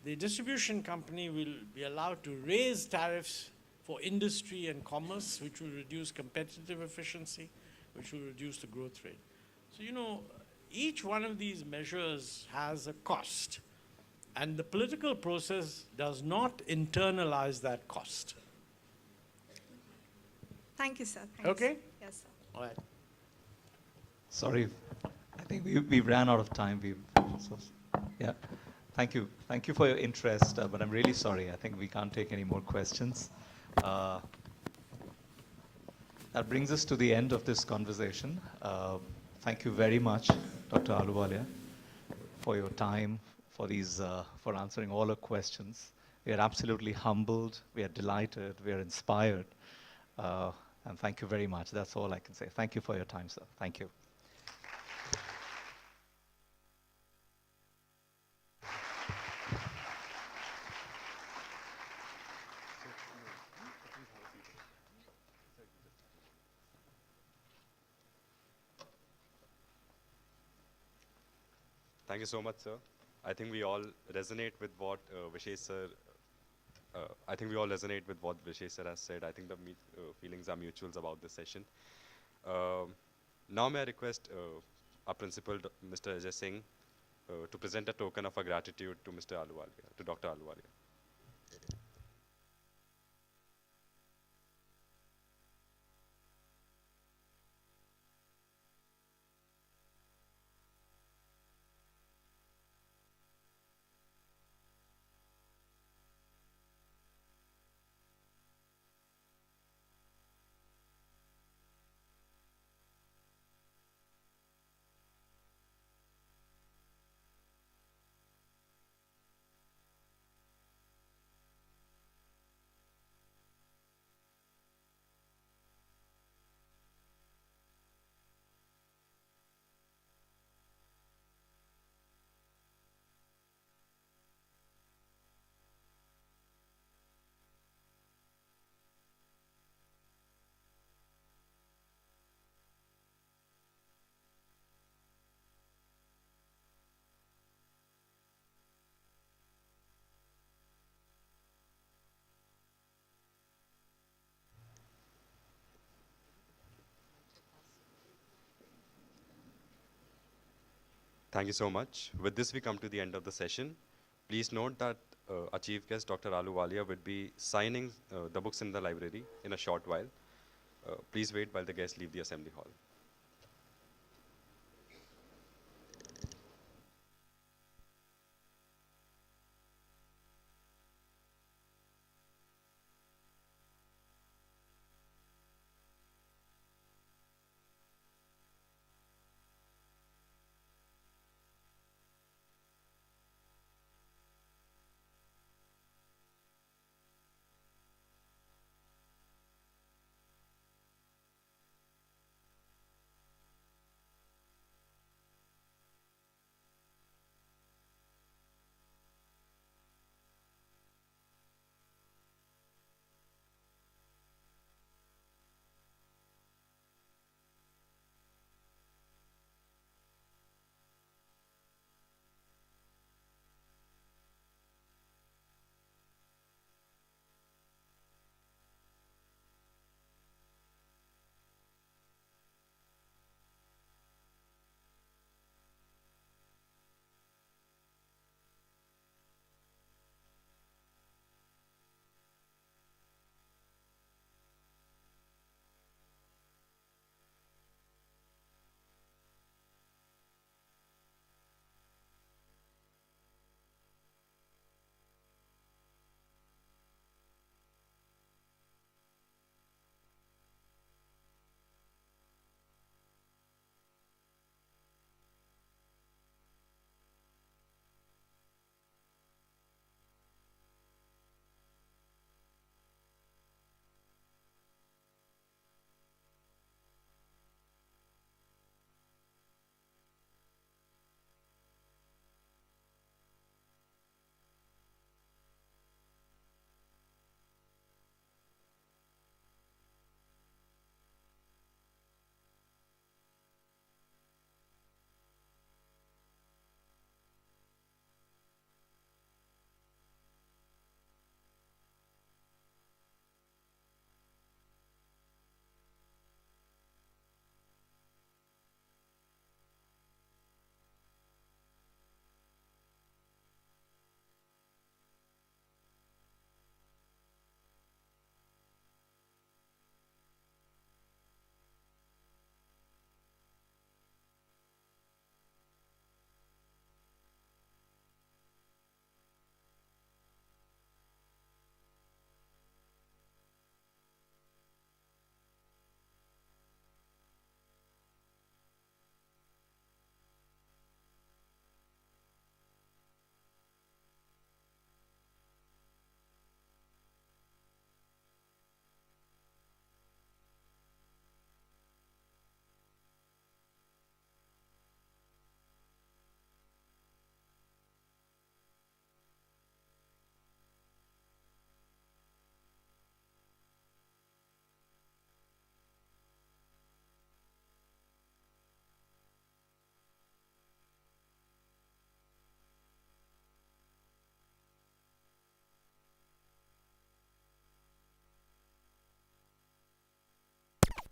the distribution company will be allowed to raise tariffs for industry and commerce, which will reduce competitive efficiency, which will reduce the growth rate. So, you know, each one of these measures has a cost, and the political process does not internalize that cost. Thank you, sir. Okay? Yes, sir. All right. Sorry, I think we ran out of time. Yeah, thank you. Thank you for your interest, but I'm really sorry. I think we can't take any more questions. That brings us to the end of this conversation. Thank you very much, Dr. Ahluwalia, for your time, for answering all our questions. We are absolutely humbled, we are delighted, we are inspired, and thank you very much. That's all I can say. Thank you for your time, sir. Thank you. Thank you so much, sir. I think we all resonate with what Vishesh sir. I think we all resonate with what Vishesh sir has said. I think the feelings are mutuals about this session. Now may I request our principal, Mr. Ajay Singh, to present a token of our gratitude to Mr. Ahluwalia, to Dr. Ahluwalia. Thank you so much. With this, we come to the end of the session. Please note that our chief guest, Dr. Ahluwalia, would be signing the books in the library in a short while. Please wait while the guests leave the assembly hall.